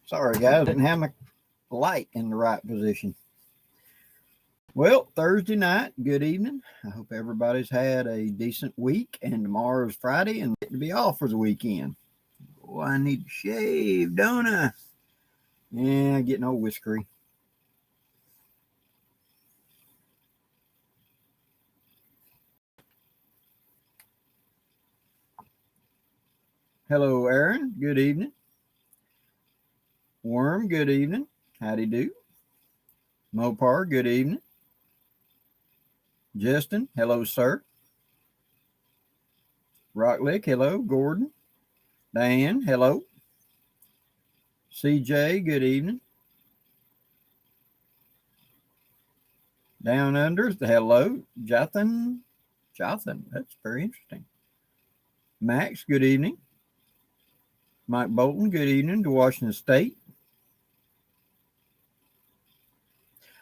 Sorry, guys, didn't have my light in the right position. Well, Thursday night, good evening. I hope everybody's had a decent week, and tomorrow's Friday and get to be off for the weekend. Oh, I need to shave, don't I? Yeah, getting old whiskery. Hello, Aaron. Good evening. Worm, good evening. Howdy do. Mopar, good evening. Justin, hello, sir. Rocklick, hello. Gordon. Diane, hello. CJ, good evening. Down under, hello. Jothan, that's very interesting. Max, good evening. Mike Bolton, good evening to Washington State.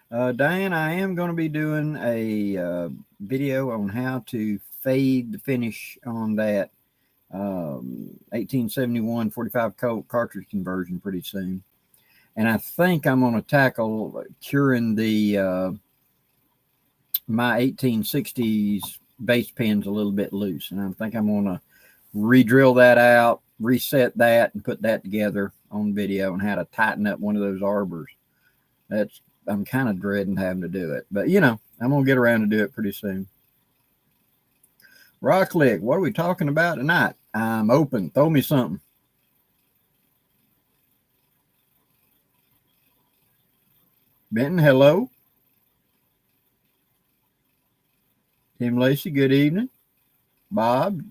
Diane, I am going to be doing a video on how to fade the finish on that 1871 45 Colt cartridge conversion pretty soon. And I think I'm going to tackle curing the my 1860s base pins a little bit loose. And I think I'm going to re-drill that out, reset that, and put that together on video on how to tighten up one of those arbors. I'm kind of dreading having to do it, but I'm going to get around to do it pretty soon. Rocklick, what are we talking about tonight? I'm open. Throw me something. Benton, hello. Tim Lacey, good evening. Bob.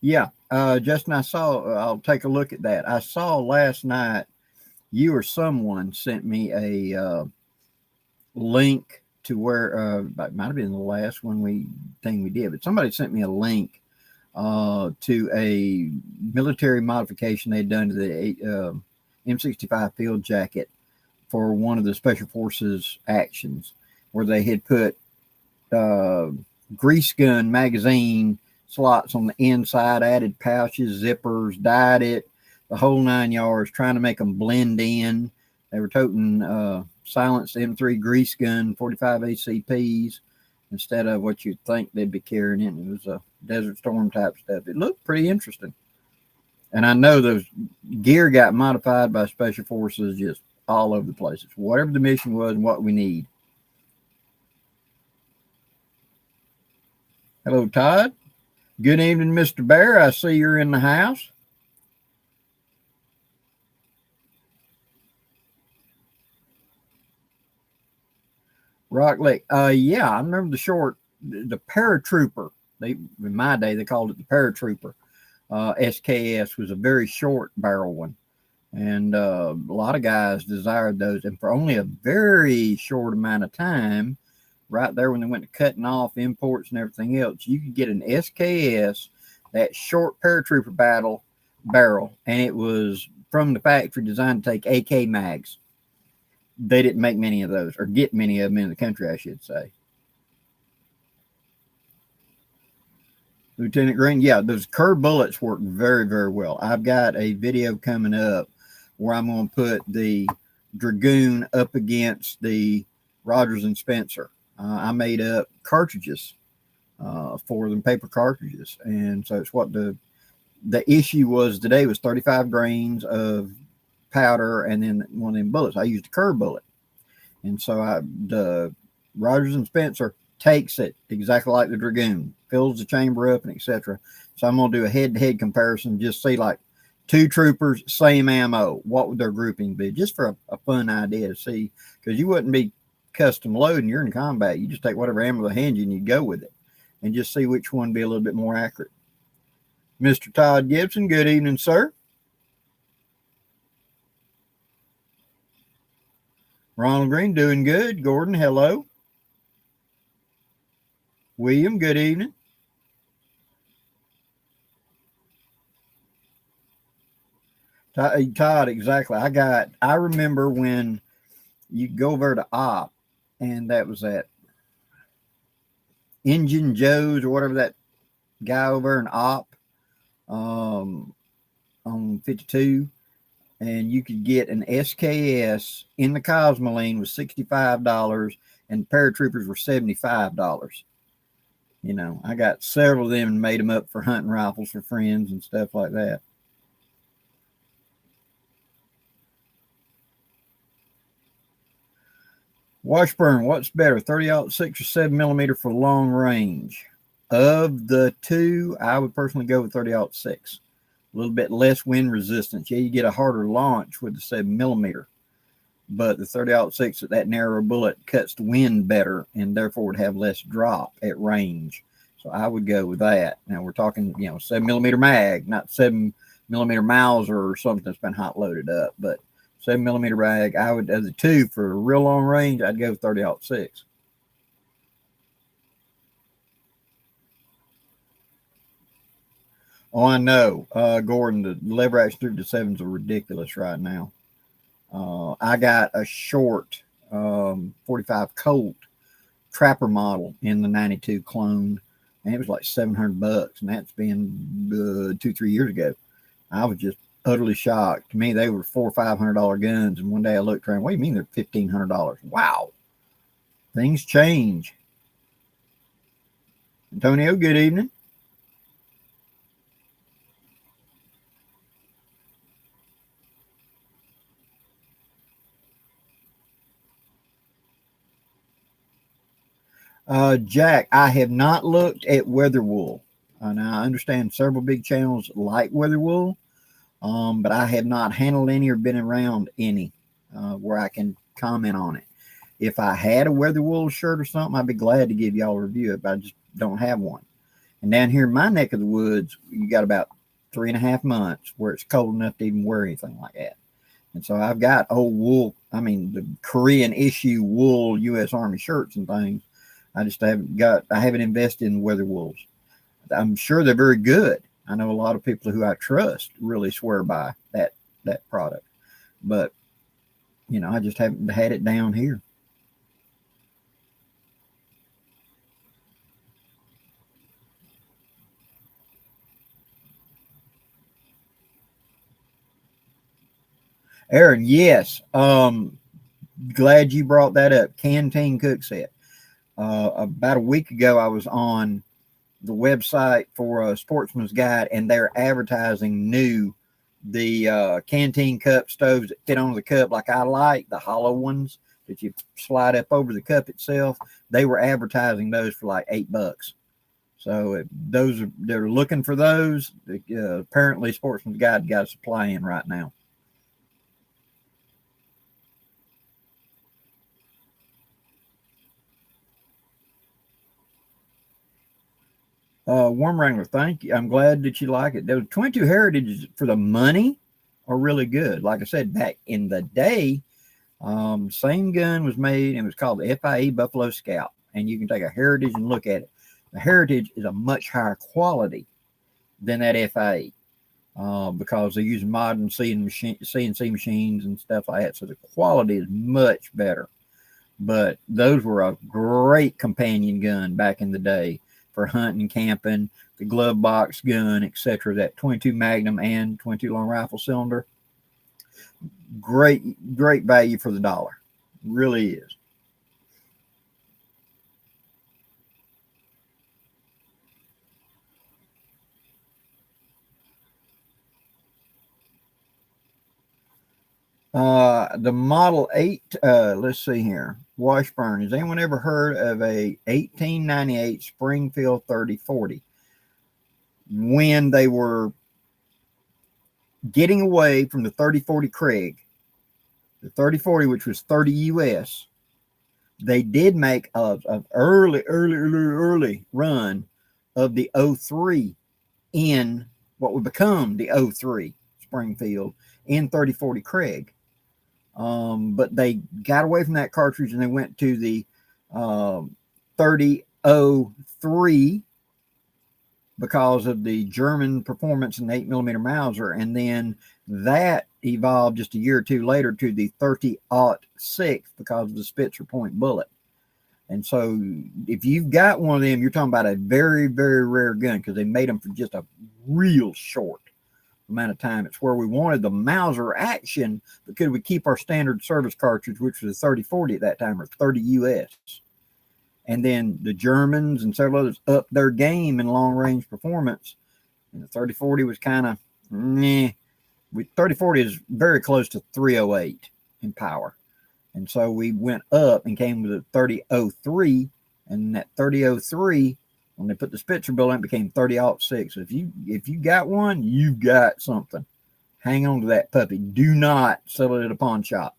Yeah, Justin, I'll take a look at that. I saw last night you or someone sent me a link to where, it might have been the last thing we did, but somebody sent me a link to a military modification they'd done to the M65 field jacket for one of the Special Forces actions, where they had put grease gun magazine slots on the inside, added pouches, zippers, dyed it, the whole 9 yards, trying to make them blend in. They were toting silenced M3 grease gun 45 ACPs instead of what you'd think they'd be carrying in. It was a Desert Storm type stuff. It looked pretty interesting. And I know those gear got modified by Special Forces just all over the places, whatever the mission was and what we need. Hello, Todd. Good evening, Mr. Bear. I see you're in the house. Rock Lake. Yeah, I remember the paratrooper. In my day, they called it the paratrooper. SKS was a very short barrel one. And a lot of guys desired those. And for only a very short amount of time, right there when they went to cutting off imports and everything else, you could get an SKS, that short paratrooper barrel, and it was from the factory designed to take AK mags. They didn't make many of those, or get many of them in the country, I should say. Lieutenant Green, yeah, those curved bullets work very, very well. I've got a video coming up where I'm going to put the Dragoon up against the Rogers and Spencer. I made up cartridges for them, paper cartridges. And so it's what the issue was today was 35 grains of powder and then one of them bullets. I used a curved bullet. And so the Rogers and Spencer takes it exactly like the Dragoon, fills the chamber up and etc. So I'm going to do a head-to-head comparison, just see like two troopers, same ammo. What would their grouping be? Just for a fun idea to see, because you wouldn't be custom loading. You're in combat. You just take whatever ammo they hand you and you go with it and just see which one be a little bit more accurate. Mr. Todd Gibson, good evening, sir. Ronald Green, doing good. Gordon, hello. William, good evening. Todd, exactly. I remember when you go over to Op, and that was that Engine Joe's or whatever that guy over in Op on 52, and you could get an SKS in the Cosmoline with $65, and paratroopers were $75. You know, I got several of them and made them up for hunting rifles for friends and stuff like that. Washburn, what's better, 30-06 or 7mm for long range? Of the two, I would personally go with 30-06. A little bit less wind resistance. Yeah, you get a harder launch with the 7mm, but the 30-06 at that narrower bullet cuts the wind better and therefore would have less drop at range. So I would go with that. Now we're talking, 7mm mag, not 7mm Mauser or something that's been hot loaded up, but 7mm mag. I would, as a two for real long range, I'd go with 30-06. Oh, I know, Gordon. The lever action 357s are ridiculous right now. I got a short 45 Colt Trapper model in the 92 clone, and it was like $700, and that's been 2-3 years ago. I was just utterly shocked. To me, they were $400 or $500 guns, and one day I looked around. What do you mean they're $1,500? Wow, things change. Antonio, good evening. Jack, I have not looked at weather wool. Now I understand several big channels like weather wool, but I have not handled any or been around any where I can comment on it. If I had a weather wool shirt or something, I'd be glad to give y'all a review it, but I just don't have one. And down here in my neck of the woods, you got about 3.5 months where it's cold enough to even wear anything like that. And so I've got old wool, the Korean issue wool U.S. Army shirts and things. I haven't invested in weather wools. I'm sure they're very good. I know a lot of people who I trust really swear by that product, but I just haven't had it down here. Aaron, yes. Glad you brought that up. Canteen cook set. About a week ago, I was on the website for a Sportsman's Guide, and they're advertising the canteen cup stoves that fit on the cup, like I like the hollow ones that you slide up over the cup itself. They were advertising those for like $8. So they're looking for those. Apparently, Sportsman's Guide got a supply in right now. Worm Wrangler, thank you. I'm glad that you like it. Those 22 Heritages for the money are really good. Like I said, back in the day, same gun was made and it was called the FIE Buffalo Scout. And you can take a Heritage and look at it. The Heritage is a much higher quality than that FIE because they're using modern CNC machines and stuff like that. So the quality is much better. But those were a great companion gun back in the day for hunting, camping, the glove box gun, etc. That 22 Magnum and 22 long rifle cylinder. Great value for the dollar. Really is. The Model 8, let's see here. Washburn. Has anyone ever heard of a 1898 Springfield 3040? When they were getting away from the 3040 Craig, the 3040, which was 30 US, they did make a early run of the 03 in what would become the 03 Springfield in 3040 Craig. But they got away from that cartridge and they went to the 3003 because of the German performance in the 8mm Mauser, and then that evolved just a year or two later to the 30-06 because of the Spitzer point bullet. And so if you've got one of them, you're talking about a very, very rare gun because they made them for just a real short amount of time. It's where we wanted the Mauser action, but could we keep our standard service cartridge, which was a 30-40 at that time, or 30 US? And then the Germans and several others upped their game in long range performance. And the 30-40 was kind of meh. 30-40 is very close to 308 in power. And so we went up and came with a 30-03. And that 30-03, when they put the Spitzer bill in, it became 30-06. So if you got one, you've got something. Hang on to that puppy. Do not sell it at a pawn shop.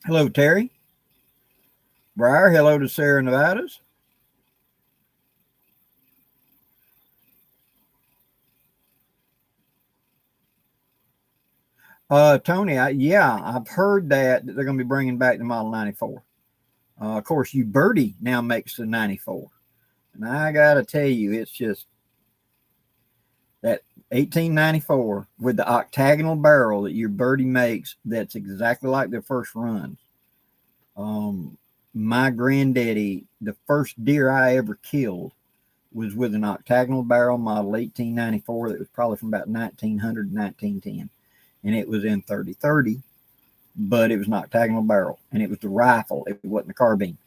Hello, Terry. Briar, hello to Sarah Nevadas. Tony, I've heard that they're going to be bringing back the Model 94. Of course, Birdie now makes the 94. And I got to tell you, it's just that 1894 with the octagonal barrel that Birdie makes, that's exactly like their first runs. My granddaddy, the first deer I ever killed was with an octagonal barrel model 1894 that was probably from about 1900 to 1910. And it was in 30-30, but it was an octagonal barrel. And it was the rifle. It wasn't the carbine.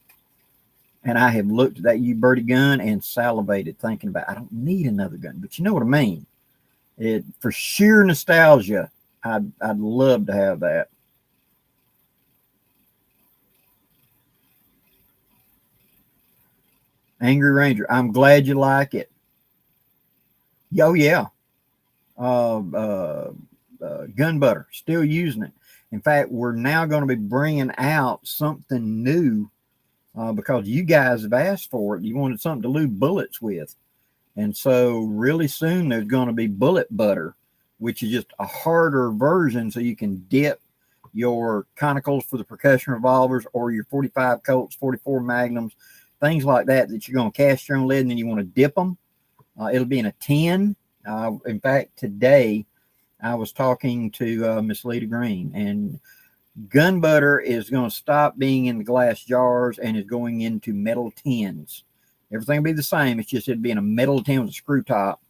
And I have looked at that Birdie gun and salivated thinking about, I don't need another gun. But you know what I mean? For sheer nostalgia, I'd love to have that. Angry Ranger, I'm glad you like it. Oh, yeah. Gun butter, still using it. In fact, we're now going to be bringing out something new because you guys have asked for it. You wanted something to lube bullets with. And so really soon there's going to be bullet butter, which is just a harder version so you can dip your conicals for the percussion revolvers or your 45 Colts, 44 Magnums, things like that you're going to cast your own lead and then you want to dip them. It'll be in a tin. In fact, today I was talking to Miss Lita Green, and gun butter is going to stop being in the glass jars and is going into metal tins. Everything will be the same. It's just it'd be in a metal tin with a screw top,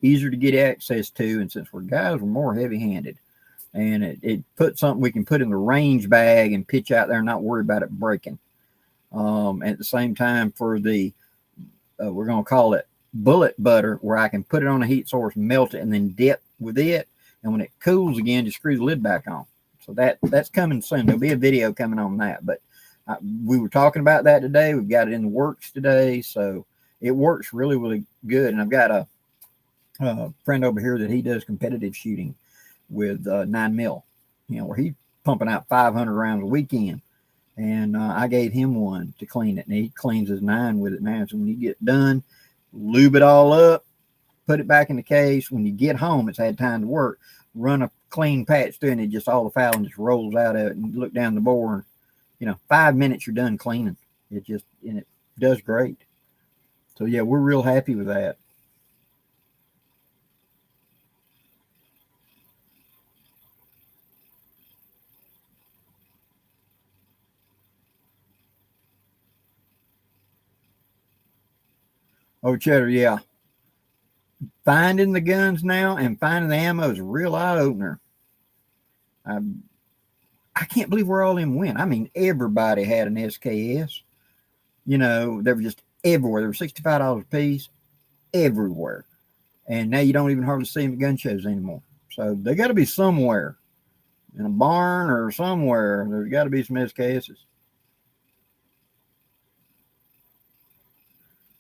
easier to get access to. And since we're guys, we're more heavy-handed, and it put something we can put in the range bag and pitch out there and not worry about it breaking. At the same time, for the we're going to call it bullet butter, where I can put it on a heat source, melt it, and then dip with it. And when it cools again, just screw the lid back on. So that's coming soon. There'll be a video coming on that. But we were talking about that today. We've got it in the works today. So it works really, really good. And I've got a friend over here that he does competitive shooting with 9mm, where he's pumping out 500 rounds a weekend. And I gave him one to clean it. And he cleans his 9 with it now. So when you get done, lube it all up, put it back in the case. When you get home, it's had time to work. Run a clean patch through, and it just all the fouling just rolls out of it. And you look down the bore, and 5 minutes you're done cleaning. It does great. So yeah, we're real happy with that. Oh, Cheddar, yeah. Finding the guns now and finding the ammo is a real eye-opener. I can't believe where all them went. I mean, everybody had an SKS. They were just everywhere. They were $65 a piece everywhere. And now you don't even hardly see them at gun shows anymore. So they got to be somewhere. In a barn or somewhere. There's got to be some SKSs.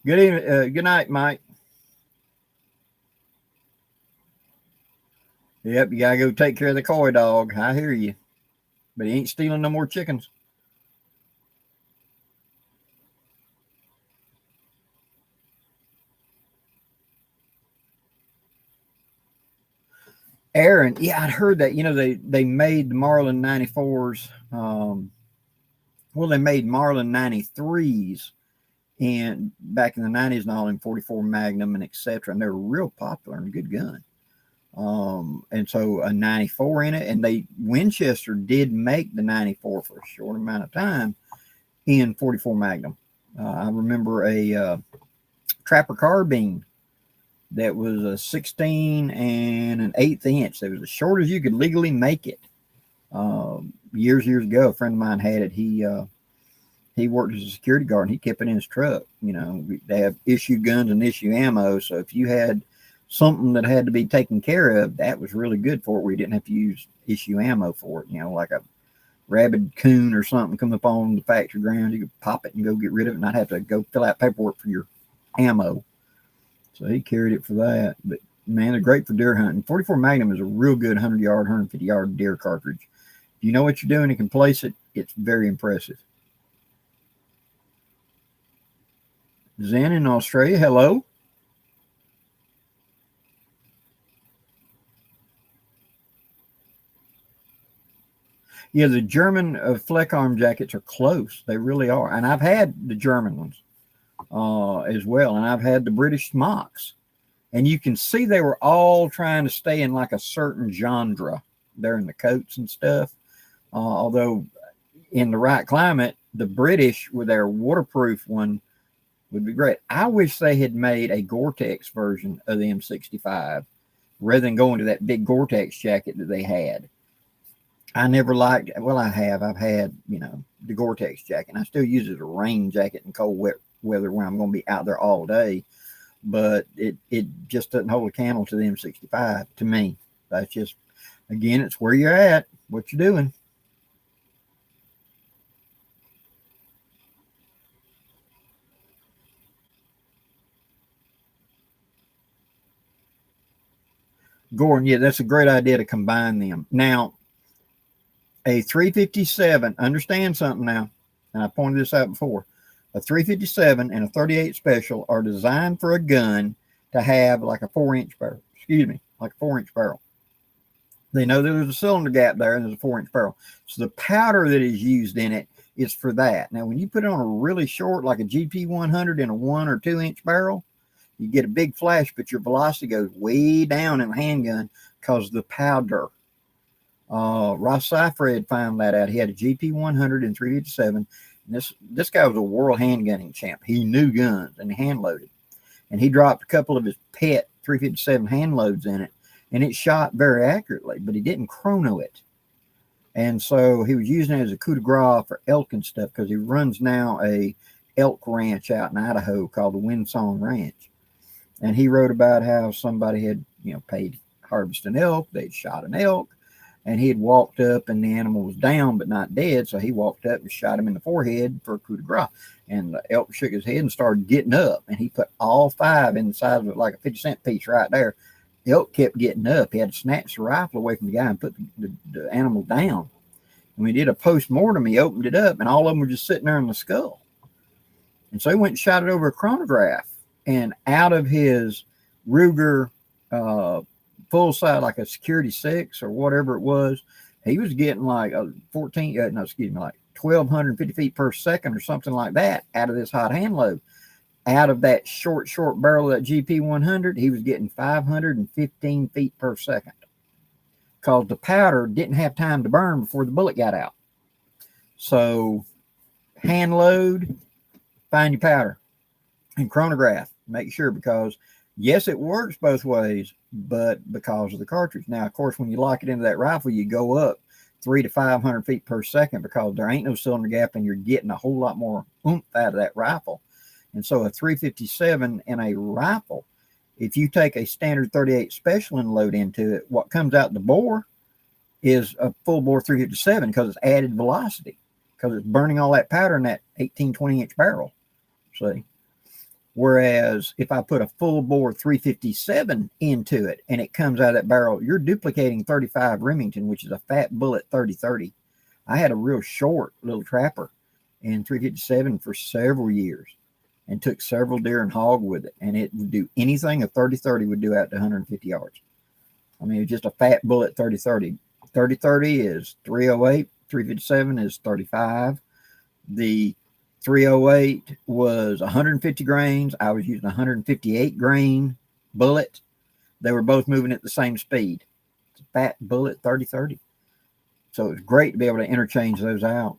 Good evening. Good night, Mike. Yep, you gotta go take care of the coy dog. I hear you. But he ain't stealing no more chickens. Aaron, yeah, I'd heard that. They made the Marlin 94s. They made Marlin 93s and back in the 90s and all in 44 Magnum and etc. And they were real popular and a good gun. And so a 94 in it, and Winchester did make the 94 for a short amount of time in 44 Magnum. I remember a Trapper carbine that was a 16 and an eighth inch. It was as short as you could legally make it. Years ago, a friend of mine had it. He worked as a security guard, and he kept it in his truck. You know, they have issue guns and issue ammo. So if you had something that had to be taken care of, that was really good for it. We didn't have to use issue ammo for it. You know, like a rabid coon or something come up on the factory ground, you could pop it and go get rid of it, and not have to go fill out paperwork for your ammo. So he carried it for that. But man, they're great for deer hunting. 44 Magnum is a real good 100-yard, 150-yard deer cartridge. If you know what you're doing and can place it, it's very impressive. Zen in Australia, hello. Yeah, the German fleck arm jackets are close. They really are. And I've had the German ones as well. And I've had the British smocks. And you can see they were all trying to stay in like a certain genre there in the coats and stuff. Although in the right climate, the British with their waterproof one would be great. I wish they had made a Gore-Tex version of the M65 rather than going to that big Gore-Tex jacket that they had. I never liked, well, I've had, you know, the Gore-Tex jacket. And I still use it as a rain jacket in cold, wet weather when I'm going to be out there all day. But it just doesn't hold a candle to the M65 to me. That's just, again, it's where you're at, what you're doing. Gordon, yeah, that's a great idea to combine them. Now, a 357, understand something now, and I pointed this out before. A 357 and a 38 special are designed for a gun to have like a 4-inch barrel. Excuse me, like a 4-inch barrel. They know there's a cylinder gap there and there's a 4-inch barrel. So the powder that is used in it is for that. Now, when you put it on a really short, like a GP 100 in a 1 or 2-inch barrel, you get a big flash, but your velocity goes way down in the handgun because of the powder. Ross Seifred found that out. He had a GP 100 and 357. And this guy was a world handgunning champ. He knew guns and hand loaded. And he dropped a couple of his pet 357 hand loads in it, and it shot very accurately, but he didn't chrono it. And so he was using it as a coup de grace for elk and stuff because he runs now a elk ranch out in Idaho called the Windsong Ranch. And he wrote about how somebody had, you know, paid harvest an elk. They'd shot an elk, and he had walked up, and the animal was down but not dead. So he walked up and shot him in the forehead for a coup de grace. And the elk shook his head and started getting up. And he put all 5 in the size of like a 50-cent piece right there. The elk kept getting up. He had to snatch the rifle away from the guy and put the animal down. When he did a post-mortem, he opened it up, and all of them were just sitting there in the skull. And so he went and shot it over a chronograph. And out of his Ruger full size, like a Security 6 or whatever it was, he was getting like a 1,250 feet per second or something like that out of this hot hand load. Out of that short barrel of that GP 100, he was getting 515 feet per second because the powder didn't have time to burn before the bullet got out. So hand load, find your powder, and chronograph. Make sure, because yes, it works both ways, but because of the cartridge. Now, of course, when you lock it into that rifle, you go up 300 to 500 feet per second because there ain't no cylinder gap, and you're getting a whole lot more oomph out of that rifle. And so a 357 in a rifle, if you take a standard 38 special and load into it, what comes out the bore is a full bore 357 because it's added velocity, because it's burning all that powder in that 18, 20-inch barrel. See? Whereas if I put a full bore 357 into it and it comes out of that barrel, you're duplicating 35 Remington, which is a fat bullet 30-30. I had a real short little trapper in 357 for several years and took several deer and hog with it. And it would do anything a 30-30 would do out to 150 yards. I mean, it's just a fat bullet 30-30. 30-30 is 308. 357 is 35. The 308 was 150 grains. I was using 158 grain bullet. They were both moving at the same speed. It's a fat bullet 30-30. So it's great to be able to interchange those out.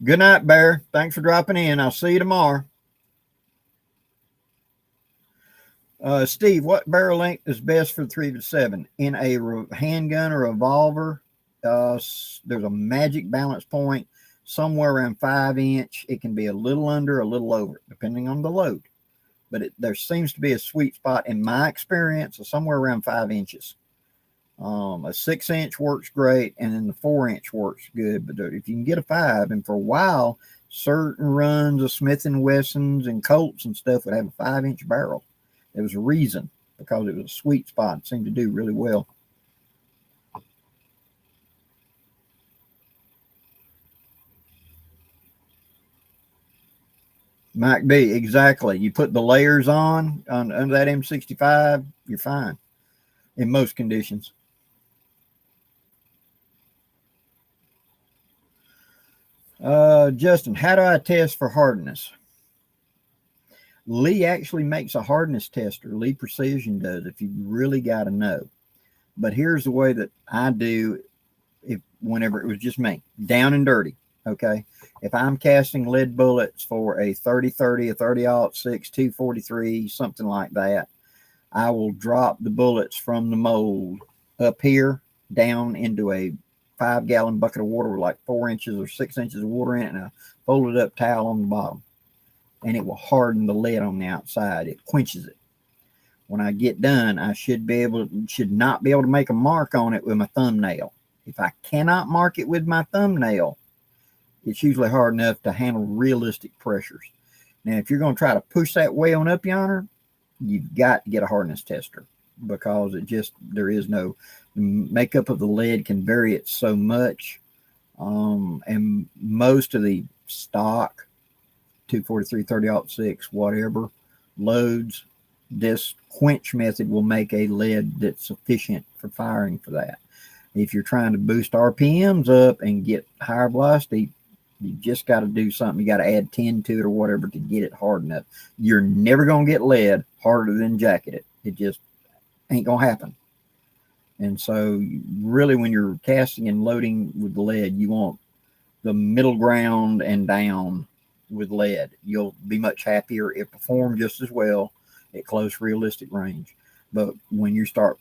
Good night, Bear. Thanks for dropping in. I'll see you tomorrow. Steve, what barrel length is best for 3-7? In a handgun or revolver, there's a magic balance point somewhere around 5 inch. It can be a little under, a little over, depending on the load. But there seems to be a sweet spot in my experience of somewhere around 5 inches. A 6 inch works great, and then the 4 inch works good. But if you can get a 5, and for a while, certain runs of Smith and Wessons and Colts and stuff would have a 5 inch barrel. There was a reason, because it was a sweet spot. It seemed to do really well. Mike B, exactly. You put the layers on under that M65, you're fine in most conditions. Justin, how do I test for hardness? Lee actually makes a hardness tester. Lee Precision does, if you really got to know. But here's the way that I do whenever it was just me, down and dirty. Okay. If I'm casting lead bullets for a 30-30, a 30-06, 243, something like that, I will drop the bullets from the mold up here down into a 5-gallon bucket of water with like 4 inches or 6 inches of water in it, and a folded up towel on the bottom. And it will harden the lead on the outside. It quenches it. When I get done, I should not be able to make a mark on it with my thumbnail. If I cannot mark it with my thumbnail, it's usually hard enough to handle realistic pressures. Now, if you're going to try to push that way on up yonder, you've got to get a hardness tester, because there is no makeup of the lead can vary it so much. And most of the stock 243, 30-06, whatever loads, this quench method will make a lead that's sufficient for firing for that. If you're trying to boost RPMs up and get higher velocity, you just got to do something. You got to add 10 to it or whatever to get it hard enough. You're never going to get lead harder than jacketed. It just ain't going to happen. And so really, when you're casting and loading with lead, you want the middle ground and down with lead. You'll be much happier. It performs just as well at close realistic range. But when you start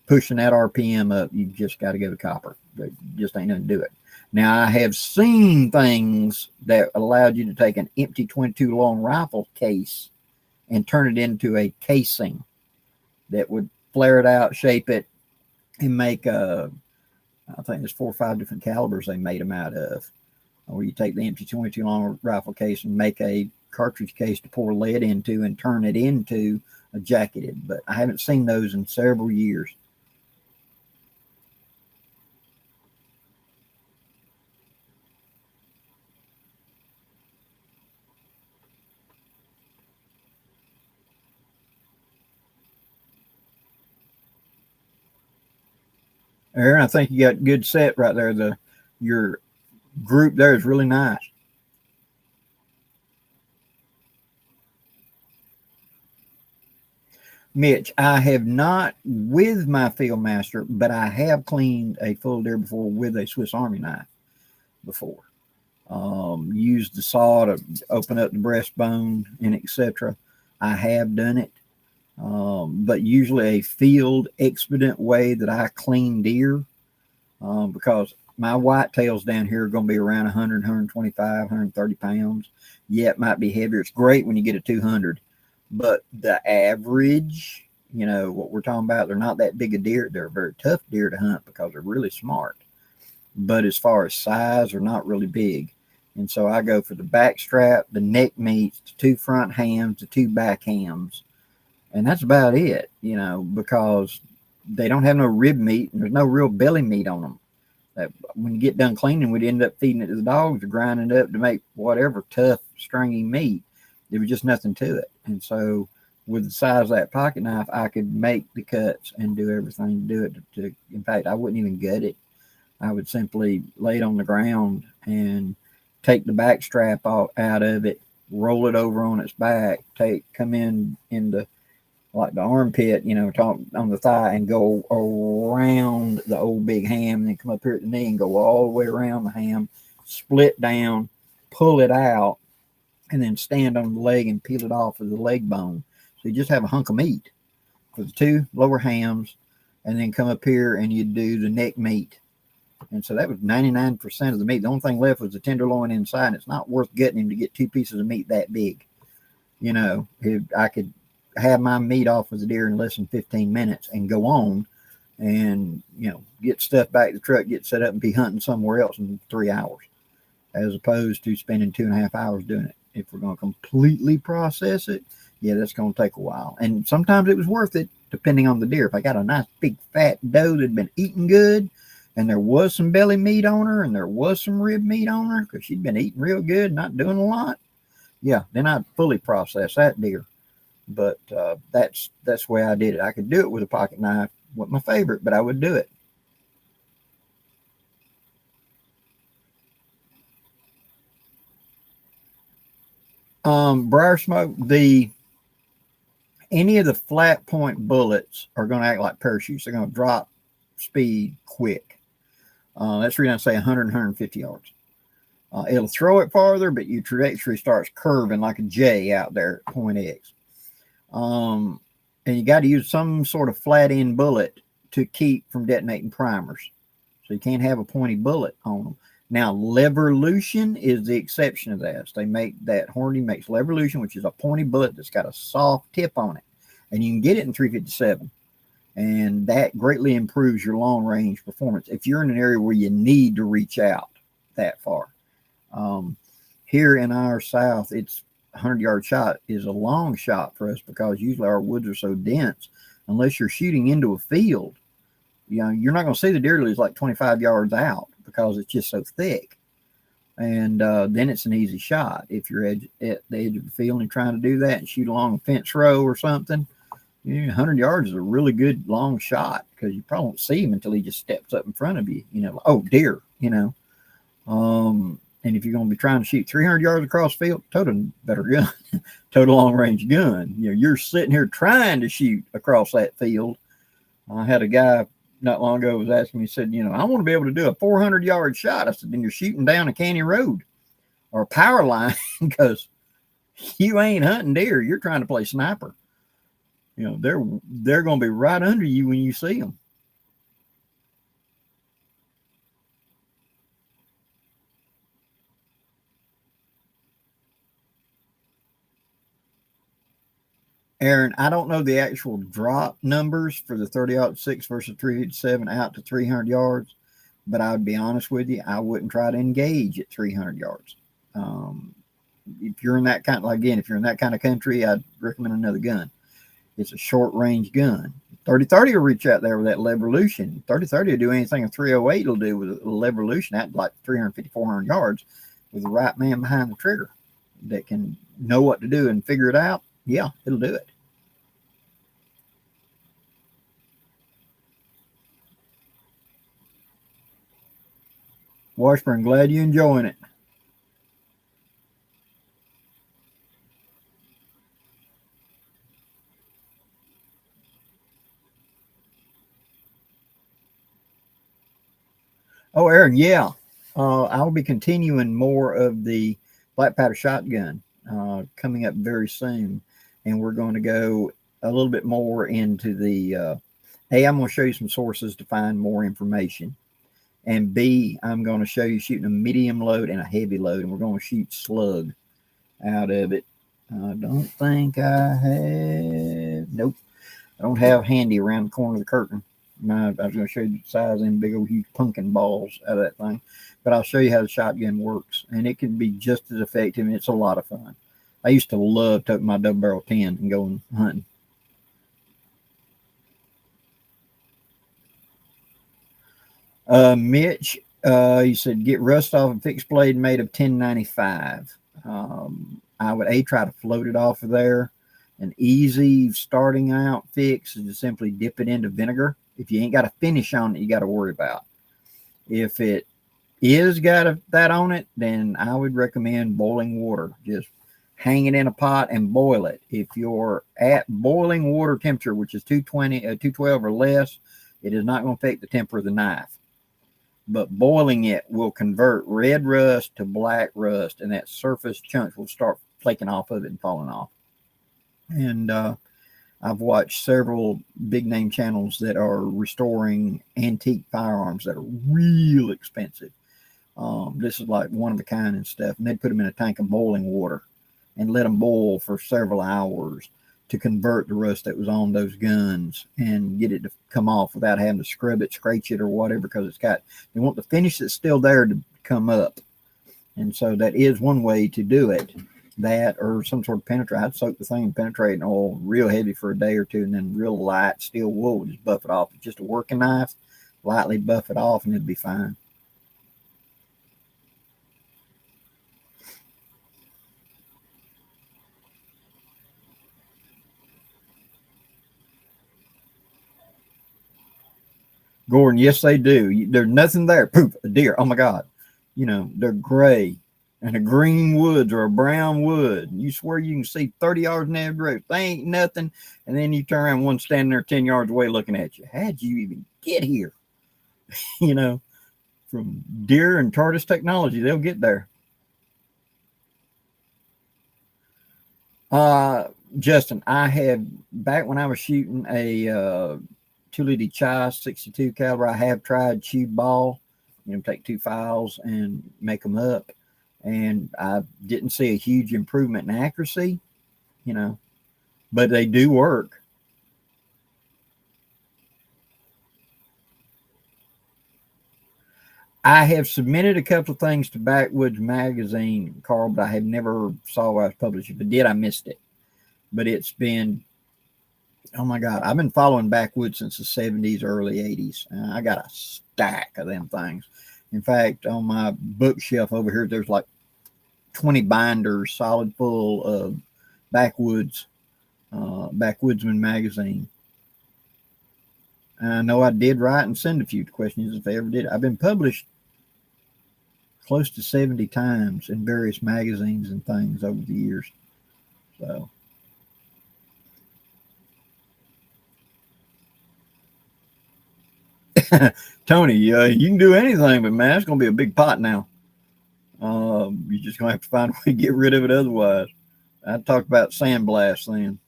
pushing that RPM up, you just got to go to copper. There just ain't nothing to do it. Now, I have seen things that allowed you to take an empty 22 long rifle case and turn it into a casing that would flare it out, shape it, and make I think there's 4 or 5 different calibers they made them out of. Or you take the empty 22 long rifle case and make a cartridge case to pour lead into and turn it into a jacketed. But I haven't seen those in several years. Aaron, I think you got good set right there. Your group there is really nice. Mitch, I have not with my Fieldmaster, but I have cleaned a full deer before with a Swiss Army knife before. Used the saw to open up the breastbone and etc. I have done it. But usually a field expedient way that I clean deer, because my whitetails down here are going to be around 100, 125, 130 pounds. Yeah, it might be heavier. It's great when you get a 200, but the average, what we're talking about, they're not that big a deer. They're a very tough deer to hunt because they're really smart. But as far as size, they're not really big. And so I go for the back strap, the neck meats, the 2 front hams, the 2 back hams. And that's about it, because they don't have no rib meat and there's no real belly meat on them. When you get done cleaning, we'd end up feeding it to the dogs or grinding it up to make whatever tough, stringy meat. There was just nothing to it. And so with the size of that pocket knife, I could make the cuts and do everything to do it. In fact, I wouldn't even gut it. I would simply lay it on the ground and take the back strap out of it, roll it over on its back, come in the like the armpit, on the thigh, and go around the old big ham, and then come up here at the knee and go all the way around the ham, split down, pull it out and then stand on the leg and peel it off of the leg bone. So you just have a hunk of meat for the two lower hams, and then come up here and you do the neck meat. And so that was 99% of the meat. The only thing left was the tenderloin inside. And it's not worth getting him to get 2 pieces of meat that big. You know, I could have my meat off of the deer in less than 15 minutes and go on and, you know, get stuff back to the truck, get set up and be hunting somewhere else in 3 hours, as opposed to spending 2.5 hours doing it. If we're going to completely process it, yeah, that's going to take a while. And sometimes it was worth it, depending on the deer. If I got a nice big fat doe that had been eating good, and there was some belly meat on her, and there was some rib meat on her, because she'd been eating real good, not doing a lot, yeah, then I'd fully process that deer. But that's the way I did it. I could do it with a pocket knife. Wasn't my favorite, but I would do it. Briar smoke, any of the flat point bullets are going to act like parachutes. They're going to drop speed quick. That's the reason I say 100, 150 yards. It'll throw it farther, but your trajectory starts curving like a J out there at point X. And you got to use some sort of flat end bullet to keep from detonating primers. So you can't have a pointy bullet on them. Now, Levolution is the exception of that. So they make that, Hornady makes Levolution, which is a pointy bullet that's got a soft tip on it. And you can get it in 357. And that greatly improves your long range performance if you're in an area where you need to reach out that far. Here in our South, it's 100-yard shot is a long shot for us, because usually our woods are so dense. Unless you're shooting into a field, you know, you're not going to see the deer till he's like 25 yards out, because it's just so thick. And then it's an easy shot. If you're at the edge of the field and trying to do that and shoot along a fence row or something, 100 yards is a really good long shot, because you probably won't see him until he just steps up in front of you. You know, oh, deer, you know. And if you're going to be trying to shoot 300 yards across the field, total better gun, total long range gun. You know, you're sitting here trying to shoot across that field. I had a guy not long ago was asking me, he said, you know, I want to be able to do a 400-yard shot. I said, then you're shooting down a county road or a power line, because you ain't hunting deer. You're trying to play sniper. You know, they're going to be right under you when you see them. Aaron, I don't know the actual drop numbers for the 30-06 versus 357 out to 300 yards, but I would be honest with you, I wouldn't try to engage at 300 yards. If you're in that kind of, again, if you're in that kind of country, I'd recommend another gun. It's a short range gun. 30-30 will reach out there with that Levolution. 30-30 will do anything a 308 will do with a Levolution at like 350, 400 yards with the right man behind the trigger that can know what to do and figure it out. Yeah, it'll do it. Washburn, glad you're enjoying it. Oh, Aaron, yeah. I'll be continuing more of the black powder shotgun coming up very soon. And we're going to go a little bit more into the, A, I'm going to show you some sources to find more information. And B, I'm going to show you shooting a medium load and a heavy load. And we're going to shoot slug out of it. I don't think I have, nope. I don't have handy around the corner of the curtain. I was going to show you the size of them big old huge pumpkin balls out of that thing. But I'll show you how the shotgun works. And it can be just as effective, and it's a lot of fun. I used to love taking my double barrel 10 and going hunting. Mitch, he said, get rust off a fixed blade made of 1095. I would try to float it off of there. An easy starting out fix is to simply dip it into vinegar. If you ain't got a finish on it, you got to worry about. If it is got that on it, then I would recommend boiling water. Just hang it in a pot and boil it. If you're at boiling water temperature, which is 220, 212 or less, it is not going to affect the temper of the knife. but boiling it will convert red rust to black rust, and that surface chunks will start flaking off of it and falling off. And I've watched several big name channels that are restoring antique firearms that are real expensive. This is like one of a kind and stuff, and they put them in a tank of boiling water and let them boil for several hours to convert the rust that was on those guns and get it to come off without having to scrub it, scratch it, or whatever, because they want the finish that's still there to come up. And so that is one way to do it. That or some sort of penetrate. I'd soak the thing in penetrating oil real heavy for a day or two, and then real light steel wool, just buff it off. It's just a working knife, lightly buff it off, and it'd be fine. Gordon, yes, they do. There's nothing there. Poof, a deer. Oh my God. They're gray and a green woods or a brown wood. You swear you can see 30 yards in every direction. They ain't nothing. And then you turn around, one standing there 10 yards away looking at you. How'd you even get here? From deer and TARDIS technology, they'll get there. Justin, I have, back when I was shooting a Tulidi Chai 62 caliber, I have tried tube ball, take two files and make them up, and I didn't see a huge improvement in accuracy, but they do work. I have submitted a couple of things to Backwoods Magazine, Carl, but I have never saw where I was published. If I did, I missed it. But it's been, oh my God, I've been following Backwoods since the 70s, early 80s. I got a stack of them things. In fact, on my bookshelf over here, there's like 20 binders solid full of Backwoodsman Magazine. I know I did write and send a few questions if I ever did. I've been published close to 70 times in various magazines and things over the years. So, Tony, you can do anything, but man, it's going to be a big pot now. You're just going to have to find a way to get rid of it otherwise. I talked about sandblast then.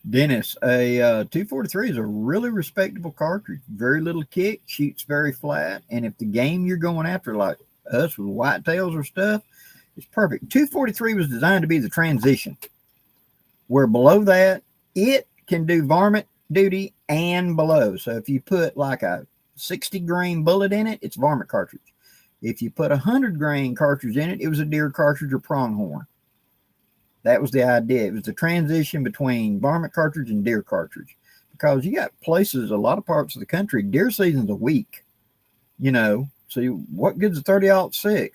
Dennis, a 243 is a really respectable cartridge. Very little kick, shoots very flat, and if the game you're going after, like us with whitetails or stuff, it's perfect. 243 was designed to be the transition, where below that, it can do varmint duty and below. So if you put like a 60 grain bullet in it, it's varmint cartridge. If you put a 100 grain cartridge in it, it was a deer cartridge or pronghorn. That was the idea. It was the transition between varmint cartridge and deer cartridge, because you got places, a lot of parts of the country, deer season's a week, so what good's a 30-06?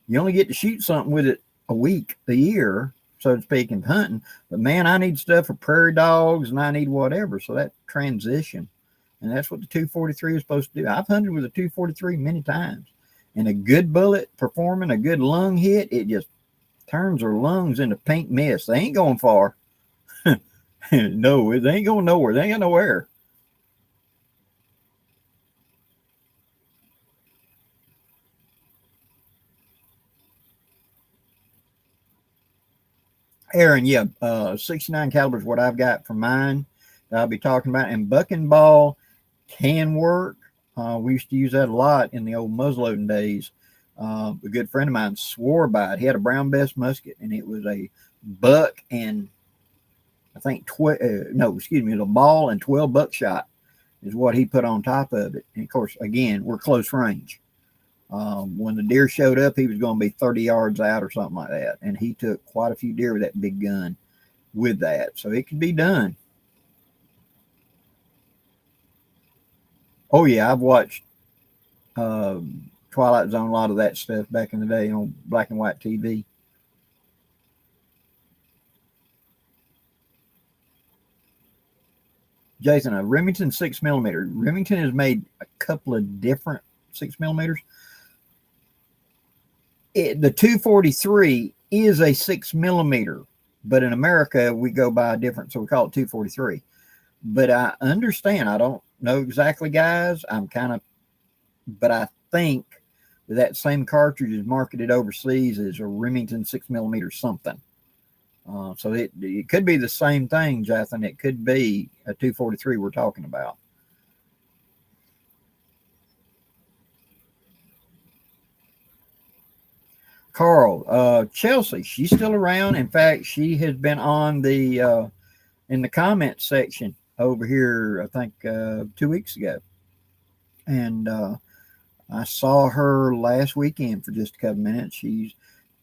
You only get to shoot something with it a week, a year, so to speak, in hunting. But man, I need stuff for prairie dogs and I need whatever. So that transition, and that's what the 243 is supposed to do. I've hunted with a 243 many times, and a good bullet performing a good lung hit, it just turns their lungs into pink mist. They ain't going far. No, they ain't going nowhere. They ain't got no air. Aaron, yeah, 69 caliber is what I've got for mine that I'll be talking about. And bucking ball can work. We used to use that a lot in the old muzzleloading days. A good friend of mine swore by it. He had a brown bess musket, and it was a buck and I think it was a ball and 12 buckshot is what he put on top of it. And of course, again, we're close range. When the deer showed up, he was going to be 30 yards out or something like that. And he took quite a few deer with that big gun with that. So it could be done. Oh, yeah, I've watched Twilight Zone, a lot of that stuff back in the day on black and white TV. Jason, a Remington 6mm. Remington has made a couple of different 6mm. The 243 is a 6mm. But in America, we go by a different, so we call it 243. But I understand. I don't know exactly, guys. But I think that same cartridge is marketed overseas as a Remington 6mm something. So it could be the same thing, Jathan. It could be a 243 we're talking about. Carl, Chelsea, she's still around. In fact, she has been on the in the comments section over here, I think 2 weeks ago. And I saw her last weekend for just a couple minutes. She's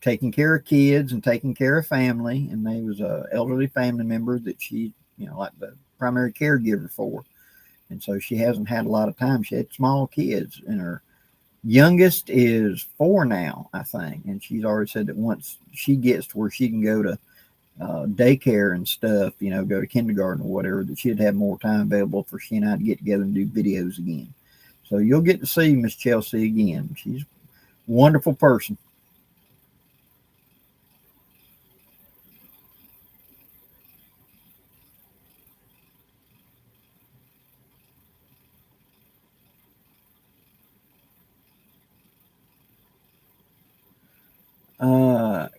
taking care of kids and taking care of family. And there was a elderly family member that she, like the primary caregiver for. And so she hasn't had a lot of time. She had small kids, and her youngest is 4 now, I think. And she's already said that once she gets to where she can go to daycare and stuff, go to kindergarten or whatever, that she'd have more time available for she and I to get together and do videos again. So you'll get to see Miss Chelsea again. She's a wonderful person.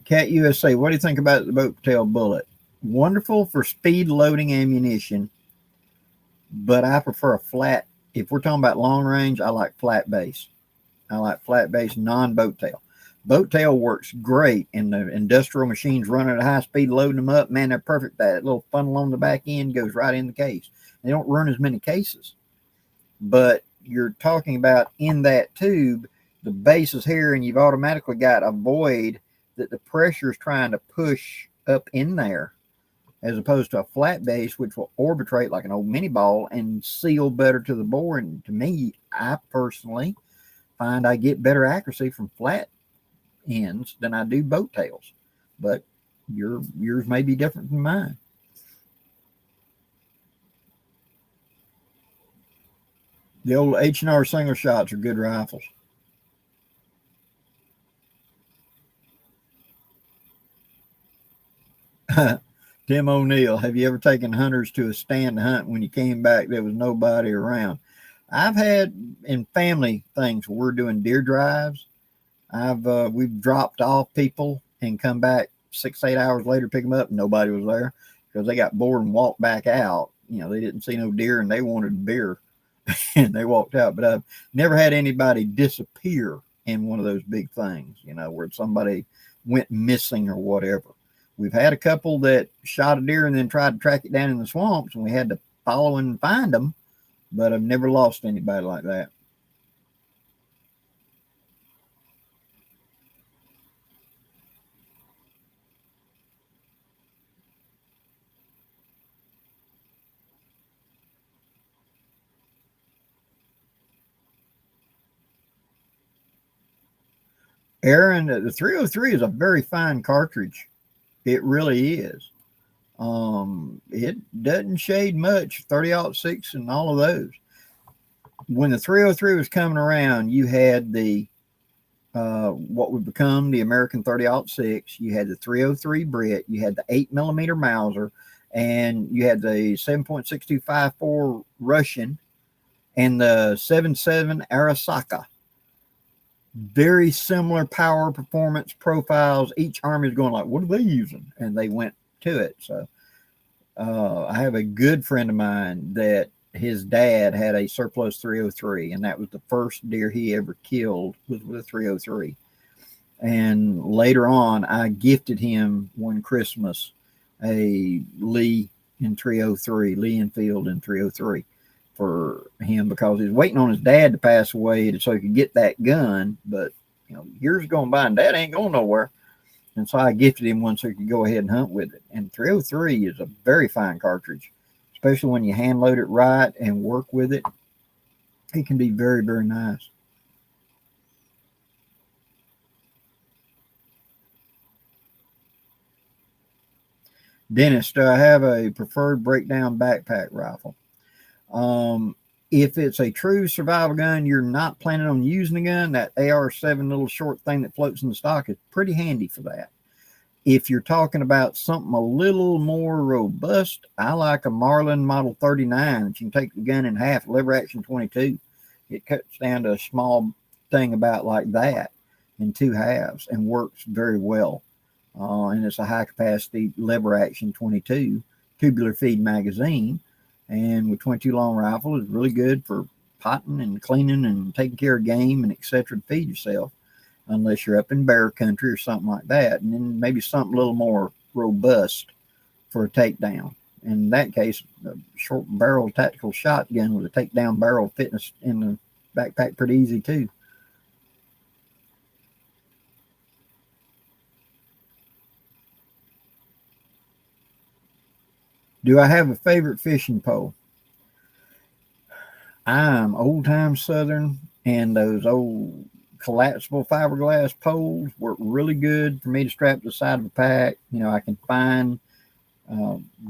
Cat USA, what do you think about the boat tail bullet? Wonderful for speed loading ammunition, but I prefer a flat. If we're talking about long range, I like flat base. I like flat base, non-boat tail. Boat tail works great in the industrial machines running at high speed, loading them up. Man, they're perfect. That little funnel on the back end goes right in the case. They don't run as many cases. But you're talking about in that tube, the base is here, and you've automatically got a void that the pressure is trying to push up in there, as opposed to a flat base, which will arbitrate like an old mini ball and seal better to the bore. And to me, I personally find I get better accuracy from flat ends than I do boat tails. But yours may be different than mine. The old H&R single shots are good rifles. Tim O'Neill, have you ever taken hunters to a stand to hunt when you came back there was nobody around? I've had in family things where we're doing deer drives. We've dropped off people and come back 6-8 hours later, pick them up, and nobody was there because they got bored and walked back out. They didn't see no deer and they wanted beer and they walked out. But I've never had anybody disappear in one of those big things, where somebody went missing or whatever. We've had a couple that shot a deer and then tried to track it down in the swamps, and we had to follow and find them, but I've never lost anybody like that. Aaron, the 303 is a very fine cartridge. It really is. It doesn't shade much, 30-06 and all of those. When the 303 was coming around, you had the what would become the American 30-06. You had the 303 Brit, you had the 8mm Mauser, and you had the 7.6254 Russian and the 7.7 Arasaka. Very similar power performance profiles. Each army is going like, what are they using? And they went to it. So I have a good friend of mine that his dad had a surplus 303, and that was the first deer he ever killed was with a 303. And later on, I gifted him one Christmas a Lee in 303, Lee Enfield in 303 for him, because he was waiting on his dad to pass away so he could get that gun. But years going by and dad ain't going nowhere. And so I gifted him one so he could go ahead and hunt with it. And 303 is a very fine cartridge, especially when you hand load it right and work with it. It can be very, very nice. Dennis, do I have a preferred breakdown backpack rifle? If it's a true survival gun, you're not planning on using the gun, that AR-7 little short thing that floats in the stock is pretty handy for that. If you're talking about something a little more robust, I like a Marlin Model 39 that you can take the gun in half, lever action 22. It cuts down to a small thing about like that in two halves and works very well. And it's a high capacity lever action 22 tubular feed magazine. And with 22 long rifle, it's really good for potting and cleaning and taking care of game and etc. to feed yourself, unless you're up in bear country or something like that. And then maybe something a little more robust for a takedown. In that case, a short barrel tactical shotgun with a takedown barrel fitness in the backpack pretty easy too. Do I have a favorite fishing pole? I'm old time Southern, and those old collapsible fiberglass poles work really good for me to strap to the side of a pack. You know, I can find,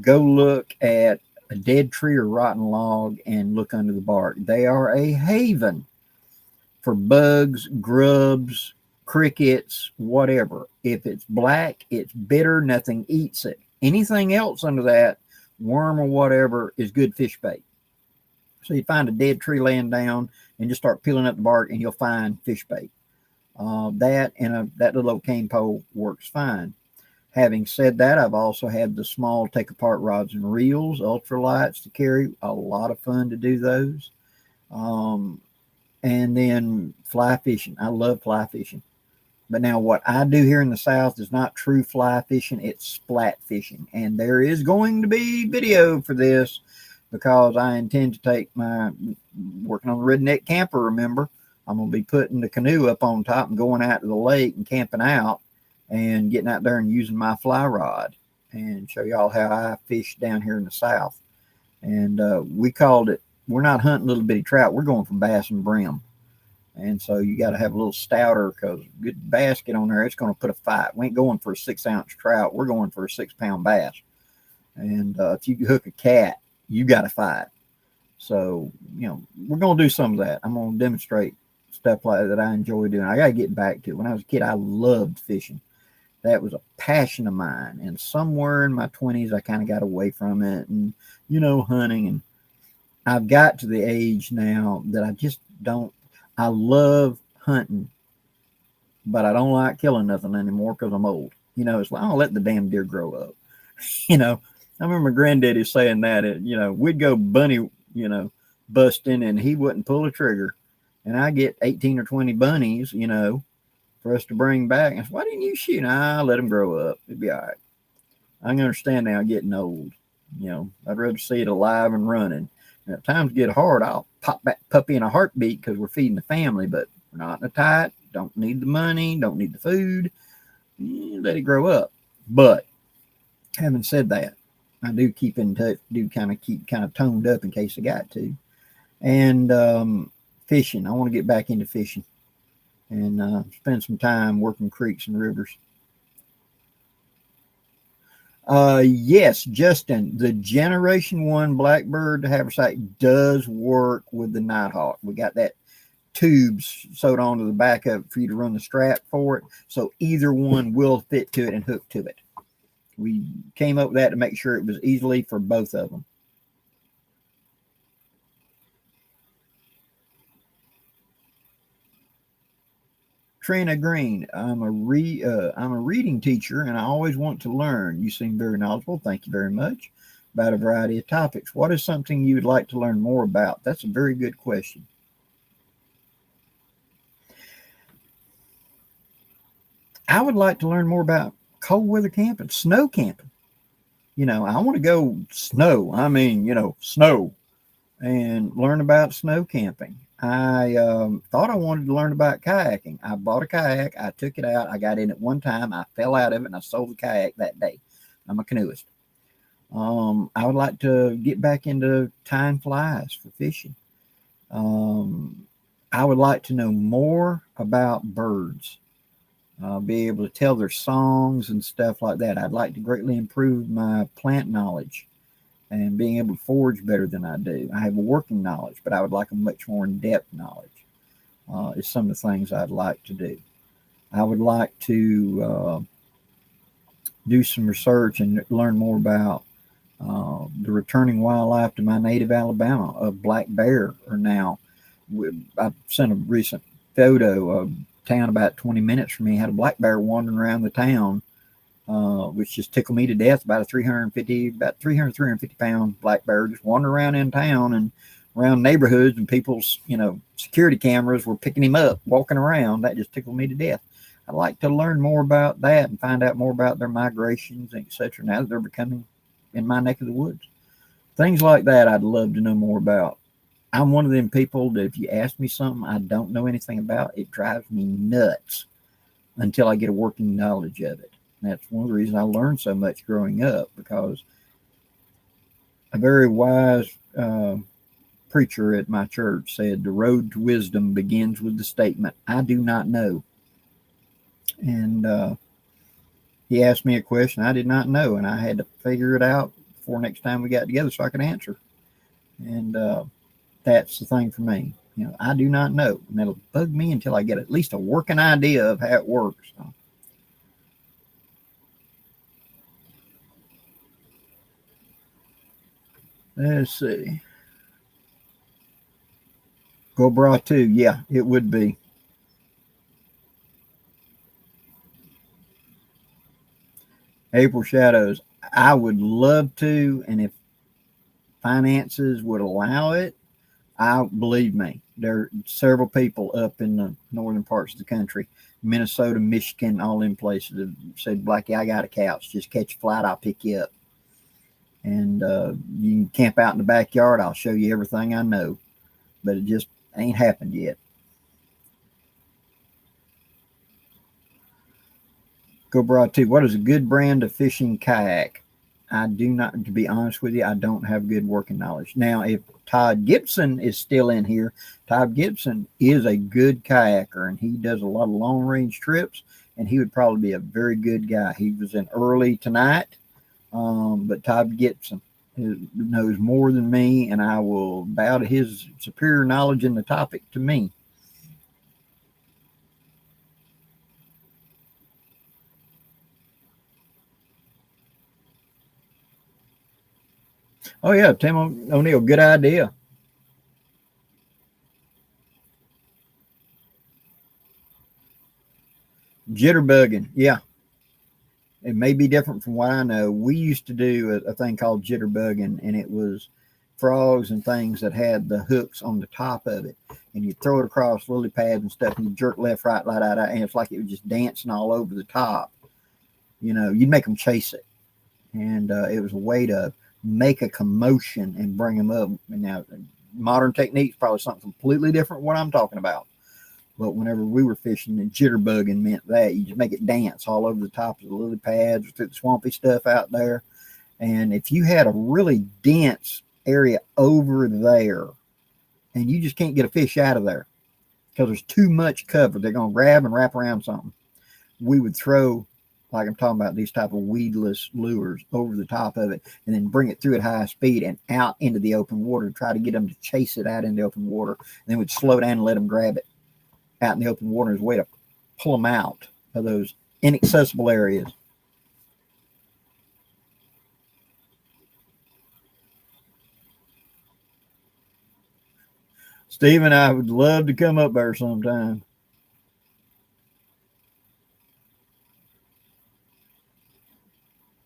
go look at a dead tree or rotten log and look under the bark. They are a haven for bugs, grubs, crickets, whatever. If it's black, it's bitter, nothing eats it. Anything else under that, worm or whatever, is good fish bait. So you find a dead tree laying down and just start peeling up the bark and you'll find fish bait. That and that little old cane pole works fine. Having said that, I've also had the small take apart rods and reels, ultralights to carry. A lot of fun to do those. And then fly fishing. I love fly fishing. But now what I do here in the South is not true fly fishing. It's splat fishing. And there is going to be video for this because I intend to take my, working on the redneck camper, remember, I'm going to be putting the canoe up on top and going out to the lake and camping out and getting out there and using my fly rod and show y'all how I fish down here in the South. And we called it, we're not hunting little bitty trout. We're going for bass and brim. And so you got to have a little stouter because good basket on there, it's going to put a fight. We ain't going for a 6-ounce trout. We're going for a 6-pound bass. And if you hook a cat, you got to fight. So, you know, we're going to do some of that. I'm going to demonstrate stuff like that I enjoy doing. I got to get back to it. When I was a kid, I loved fishing. That was a passion of mine. And somewhere in my 20s, I kind of got away from it and, you know, hunting. And I've got to the age now that I just don't, I love hunting, but I don't like killing nothing anymore because I'm old. You know, it's like, I'll let the damn deer grow up. You know, I remember my granddaddy saying that, you know, we'd go bunny, you know, busting and he wouldn't pull a trigger. And I get 18 or 20 bunnies, you know, for us to bring back. And I said, why didn't you shoot? Nah, let them grow up. It'd be all right. I can understand now getting old. You know, I'd rather see it alive and running. And if times get hard, I'll pop back puppy in a heartbeat because we're feeding the family, but we're not in a tight, don't need the money, don't need the food. Let it grow up. But having said that, I do keep in touch, do kind of toned up in case I got to. And fishing. I want to get back into fishing and spend some time working creeks and rivers. Yes, Justin, the Generation 1 Blackbird haversack does work with the Nighthawk. We got that tube sewed onto the back of it for you to run the strap for it. So either one will fit to it and hook to it. We came up with that to make sure it was easily for both of them. Trina Green, I'm a reading teacher and I always want to learn. You seem very knowledgeable. Thank you very much. About a variety of topics. What is something you would like to learn more about? That's a very good question. I would like to learn more about cold weather camping, snow camping. You know, I want to go snow. I mean, you know, snow and learn about snow camping. I thought I wanted to learn about kayaking. I bought a kayak. I took it out. I got in it one time. I fell out of it and I sold the kayak that day. I'm a canoeist. I would like to get back into tying flies for fishing. I would like to know more about birds. Be able to tell their songs and stuff like that. I'd like to greatly improve my plant knowledge and being able to forage better than I do. I have a working knowledge, but I would like a much more in-depth knowledge. Is some of the things I'd like to do. I would like to do some research and learn more about the returning wildlife to my native Alabama. A black bear are now. I sent a recent photo of a town about 20 minutes from me had a black bear wandering around the town, which just tickled me to death. About 350 pound black bear just wandering around in town and around neighborhoods, and people's security cameras were picking him up walking around. That just tickled me to death. I'd like to learn more about that and find out more about their migrations, etc. Now that they're becoming in my neck of the woods, things like that I'd love to know more about. I'm one of them people that if you ask me something I don't know anything about, it drives me nuts until I get a working knowledge of it. And that's one of the reasons I learned so much growing up, because a very wise preacher at my church said the road to wisdom begins with the statement, I do not know. And he asked me a question I did not know, and I had to figure it out before next time we got together so I could answer. And that's the thing for me. I do not know, and it'll bug me until I get at least a working idea of how it works. So, let's see. Go Bra 2. Yeah, it would be. April Shadows. I would love to, and if finances would allow it, I believe me, there are several people up in the northern parts of the country, Minnesota, Michigan, all in places have said, Blackie, I got a couch. Just catch a flight, I'll pick you up. And you can camp out in the backyard. I'll show you everything I know. But it just ain't happened yet. Go Broad 2. What is a good brand of fishing kayak? I do not, to be honest with you, I don't have good working knowledge. Now, if Todd Gibson is still in here, Todd Gibson is a good kayaker, and he does a lot of long range trips, and he would probably be a very good guy. He was in early tonight, but Todd Gibson knows more than me, and I will bow to his superior knowledge in the topic to me. Oh yeah, Tim O'Neill, good idea. Jitterbugging, yeah. It may be different from what I know. We used to do a thing called jitterbugging, and it was frogs and things that had the hooks on the top of it, and you throw it across lily pads and stuff, and you jerk left, right, and it's like it was just dancing all over the top. You'd make them chase it, and it was a way to make a commotion and bring them up. And now, modern techniques probably something completely different from what I'm talking about. But whenever we were fishing, and jitterbugging meant that you just make it dance all over the top of the lily pads or through the swampy stuff out there. And if you had a really dense area over there and you just can't get a fish out of there because there's too much cover, they're going to grab and wrap around something. We would throw, like I'm talking about, these type of weedless lures over the top of it and then bring it through at high speed and out into the open water and try to get them to chase it out into the open water. And then we'd slow down and let them grab it out in the open water as a way to pull them out of those inaccessible areas. Stephen, I would love to come up there sometime.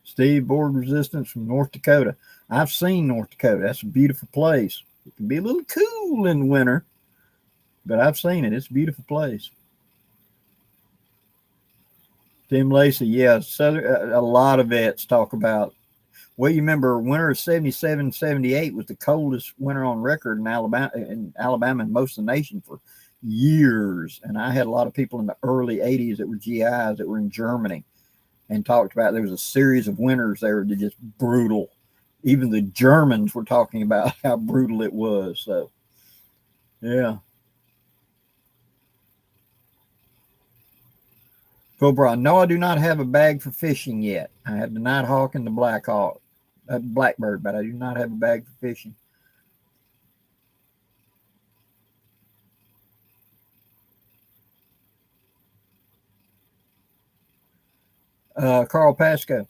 Steve, board resistance from North Dakota. I've seen North Dakota. That's a beautiful place. It can be a little cool in the winter, but I've seen it. It's a beautiful place. Tim Lacey, yeah, a lot of vets talk about. Well, you remember winter of 77, 78 was the coldest winter on record in Alabama and most of the nation for years. And I had a lot of people in the early 80s that were GIs that were in Germany and talked about there was a series of winters there that were just brutal. Even the Germans were talking about how brutal it was. So, yeah. Cobra, no, I do not have a bag for fishing yet. I have the Nighthawk and the Blackbird, but I do not have a bag for fishing. Carl Pasco,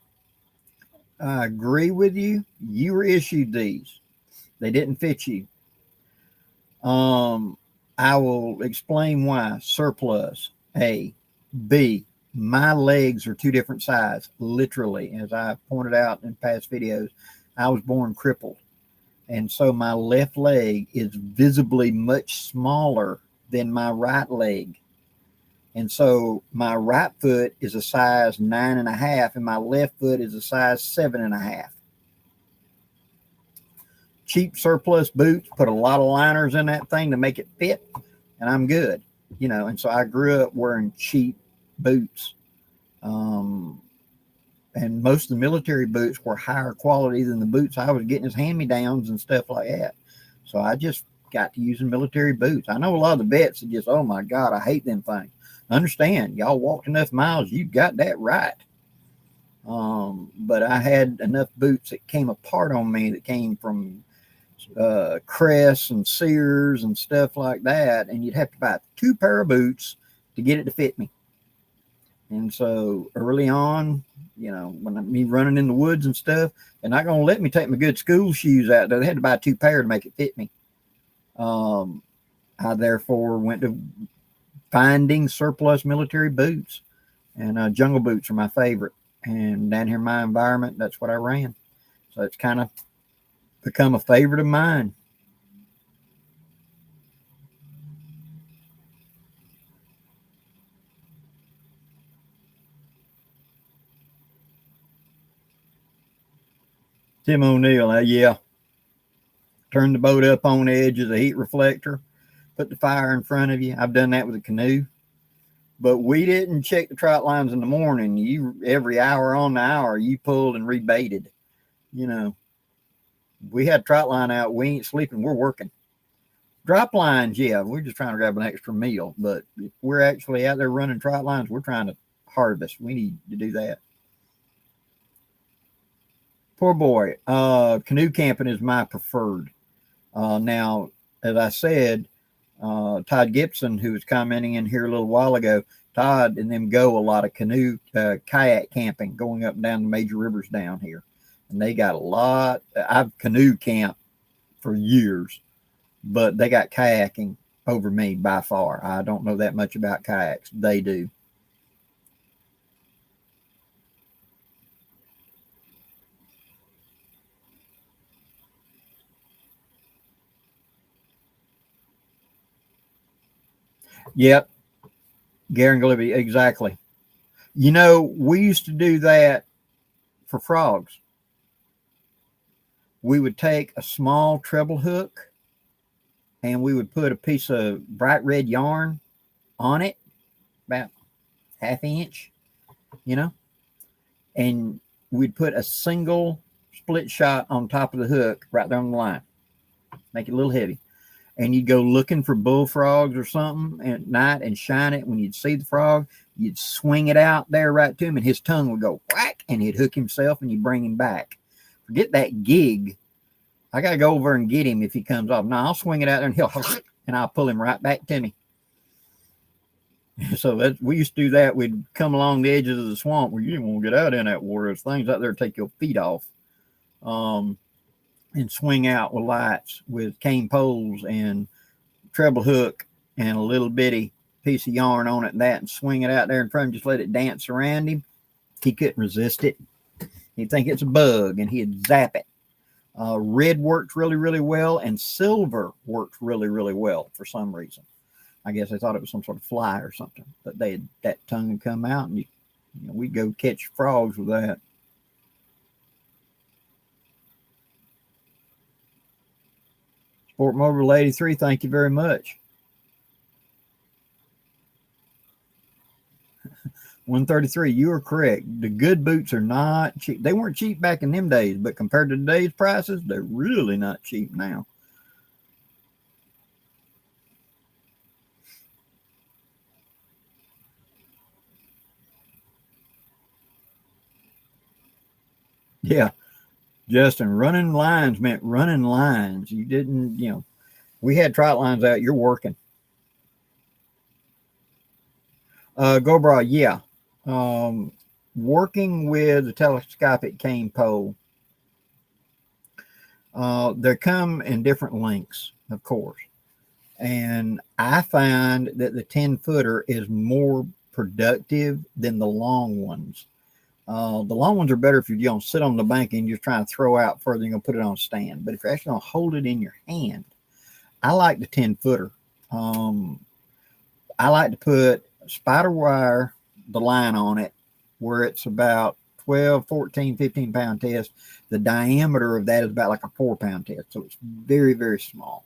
I agree with you. You were issued these. They didn't fit you. Um, I will explain why. Surplus. A. B. My legs are two different sizes. Literally, as I pointed out in past videos, I was born crippled. And so my left leg is visibly much smaller than my right leg. And so my right foot is a size 9.5, and my left foot is a size 7.5. Cheap surplus boots, put a lot of liners in that thing to make it fit, and I'm good. And so I grew up wearing cheap boots. And most of the military boots were higher quality than the boots I was getting as hand-me-downs and stuff like that. So I just got to using military boots. I know a lot of the vets are just, oh my God, I hate them things. Understand, y'all walked enough miles, you got that right. But I had enough boots that came apart on me that came from Crest and Sears and stuff like that, and you'd have to buy 2 pair of boots to get it to fit me. And so early on, when me running in the woods and stuff, they're not going to let me take my good school shoes out there. They had to buy 2 pair to make it fit me. I therefore went to finding surplus military boots, and jungle boots are my favorite. And down here in my environment, that's what I ran. So it's kind of become a favorite of mine. Tim O'Neill, yeah. Turn the boat up on edge as a heat reflector. Put the fire in front of you. I've done that with a canoe. But we didn't check the trot lines in the morning. Every hour on the hour, you pulled and rebaited. We had trot line out. We ain't sleeping. We're working. Drop lines, yeah, we're just trying to grab an extra meal. But if we're actually out there running trot lines, we're trying to harvest. We need to do that. Poor boy. Canoe camping is my preferred. Now, as I said, Todd Gibson, who was commenting in here a little while ago, Todd and them go a lot of kayak camping, going up and down the major rivers down here. And they got a lot. I've canoe camped for years, but they got kayaking over me by far. I don't know that much about kayaks. They do. Yep. Garen Gillespie, exactly. We used to do that for frogs. We would take a small treble hook and we would put a piece of bright red yarn on it, about ½ inch, and we'd put a single split shot on top of the hook right there on the line, make it a little heavy. And you'd go looking for bullfrogs or something at night and shine it. When you'd see the frog, you'd swing it out there right to him, and his tongue would go whack, and he'd hook himself, and you'd bring him back. Forget that gig. I got to go over and get him if he comes off. No, I'll swing it out there, and and I'll pull him right back to me. So we used to do that. We'd come along the edges of the swamp where you didn't want to get out in that water. There's things out there to take your feet off. And swing out with lights with cane poles and treble hook and a little bitty piece of yarn on it and swing it out there in front of him, just let it dance around him. He couldn't resist it. He'd think it's a bug and he'd zap it. Red worked really, really well, and silver worked really, really well for some reason. I guess they thought it was some sort of fly or something, but that tongue would come out, and we'd go catch frogs with that. Sport Mobile 83, thank you very much. 133, you are correct. The good boots are not cheap. They weren't cheap back in them days, but compared to today's prices, they're really not cheap now. Yeah, Justin, running lines meant running lines. You didn't, we had trot lines out. You're working. Gobra, yeah. working with the telescopic cane pole, they come in different lengths, of course. And I find that the 10-footer is more productive than the long ones. The long ones are better if you're going to sit on the bank and you're trying to throw out further, you're going to put it on a stand. But if you're actually going to hold it in your hand, I like the 10-footer. I like to put spider wire, the line on it, where it's about 12, 14, 15-pound test. The diameter of that is about like a 4-pound test. So it's very, very small.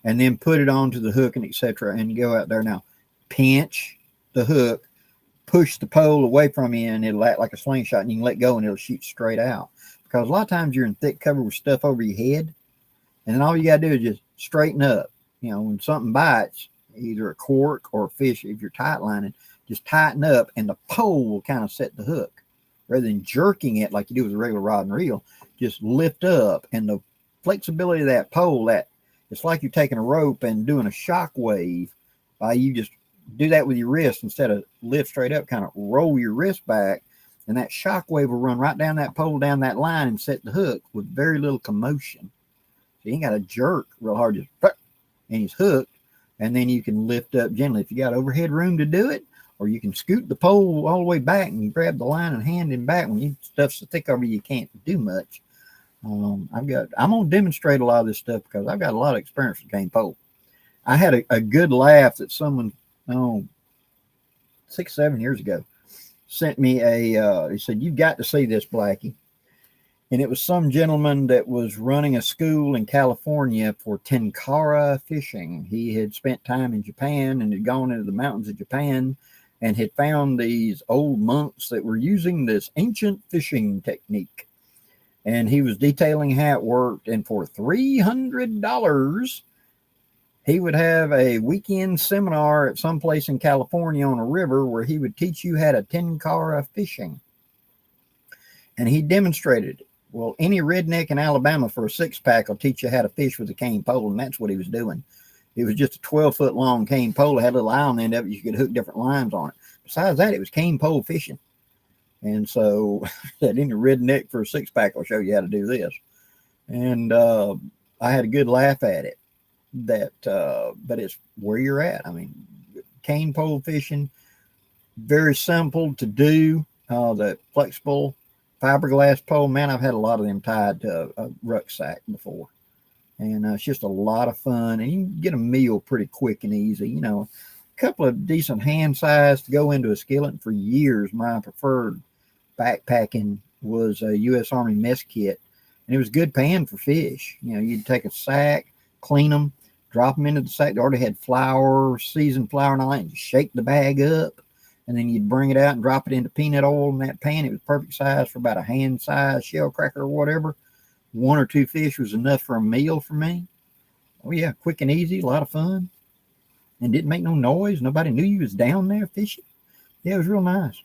And then put it onto the hook and etc. And you go out there now, pinch the hook, push the pole away from you, and it'll act like a slingshot, and you can let go and it'll shoot straight out. Because a lot of times you're in thick cover with stuff over your head, and then all you got to do is just straighten up. You know, when something bites, either a cork or a fish, if you're tight lining, just tighten up, and the pole will kind of set the hook. Rather than jerking it like you do with a regular rod and reel, just lift up, and the flexibility of that pole, that it's like you're taking a rope and doing a shock wave. You just do that with your wrist instead of lift straight up, kind of roll your wrist back, and that shock wave will run right down that pole, down that line, and set the hook with very little commotion. So you ain't got to jerk real hard, just and he's hooked, and then you can lift up gently if you got overhead room to do it, or you can scoot the pole all the way back and grab the line and hand him back. When you stuff's so thick over you can't do much. I'm gonna demonstrate a lot of this stuff because I've got a lot of experience with cane pole. I had a good laugh that someone 6-7 years ago sent me he said, "You've got to see this, Blackie." And it was some gentleman that was running a school in California for tenkara fishing. He had spent time in Japan and had gone into the mountains of Japan and had found these old monks that were using this ancient fishing technique. And he was detailing how it worked. And for $300, he would have a weekend seminar at some place in California on a river where he would teach you how to tenkara fishing. And he demonstrated it. Well, any redneck in Alabama for a 6-pack will teach you how to fish with a cane pole, and that's what he was doing. It was just a 12-foot long cane pole. It had a little eye on the end of it. You could hook different lines on it. Besides that, it was cane pole fishing. And so that any redneck for a 6-pack will show you how to do this. And I had a good laugh at it. But it's where you're at. I mean, cane pole fishing, very simple to do. The flexible fiberglass pole, man, I've had a lot of them tied to a rucksack before. And it's just a lot of fun. And you can get a meal pretty quick and easy. You know, a couple of decent hand size to go into a skillet. For years, my preferred backpacking was a U.S. Army mess kit. And it was good pan for fish. You know, you'd take a sack, clean them, drop them into the sack. They already had flour, seasoned flour and all that. And you shake the bag up. And then you'd bring it out and drop it into peanut oil in that pan. It was perfect size for about a hand size shell cracker or whatever. 1 or 2 fish was enough for a meal for me. Oh yeah, quick and easy, a lot of fun. And didn't make no noise. Nobody knew you was down there fishing. Yeah, it was real nice.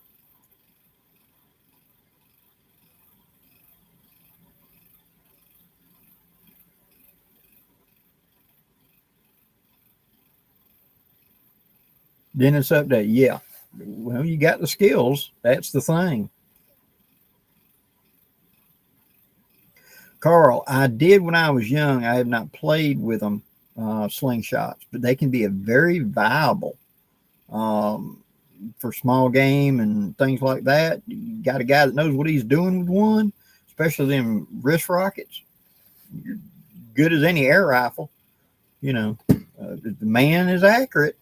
Dennis update. Yeah. Well, you got the skills. That's the thing. Carl, I did when I was young. I have not played with them, slingshots, but they can be a very viable um, for small game and things like that. You got a guy that knows what he's doing with one, especially them wrist rockets. You're good as any air rifle. You know, the man is accurate,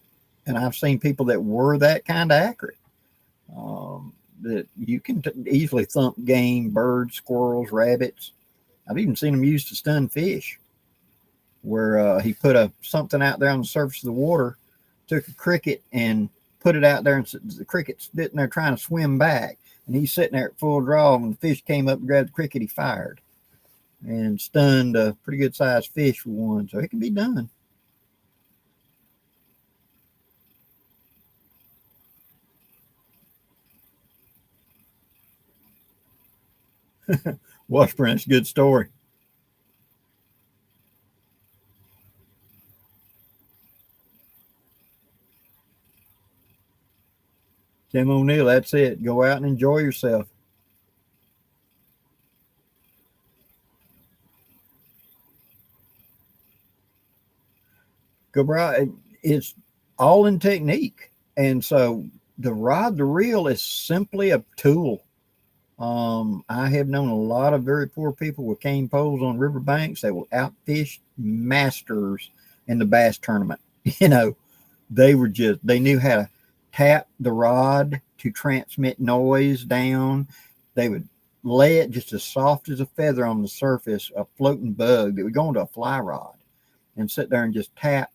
and I've seen people that were that kind of accurate. That you can easily thump game, birds, squirrels, rabbits. I've even seen them used to stun fish, where he put something out there on the surface of the water, took a cricket and put it out there, and the cricket's sitting there trying to swim back, and he's sitting there at full draw. When the fish came up and grabbed the cricket, he fired and stunned a pretty good sized fish with one. So it can be done. Washburn's a good story. Tim O'Neill, that's it. Go out and enjoy yourself. Go right. It's all in technique. And so the rod, the reel is simply a tool. I have known a lot of very poor people with cane poles on riverbanks that will outfish masters in the bass tournament. You know, they knew how to tap the rod to transmit noise down. They would lay it just as soft as a feather on the surface, a floating bug that would go into a fly rod, and sit there and just tap,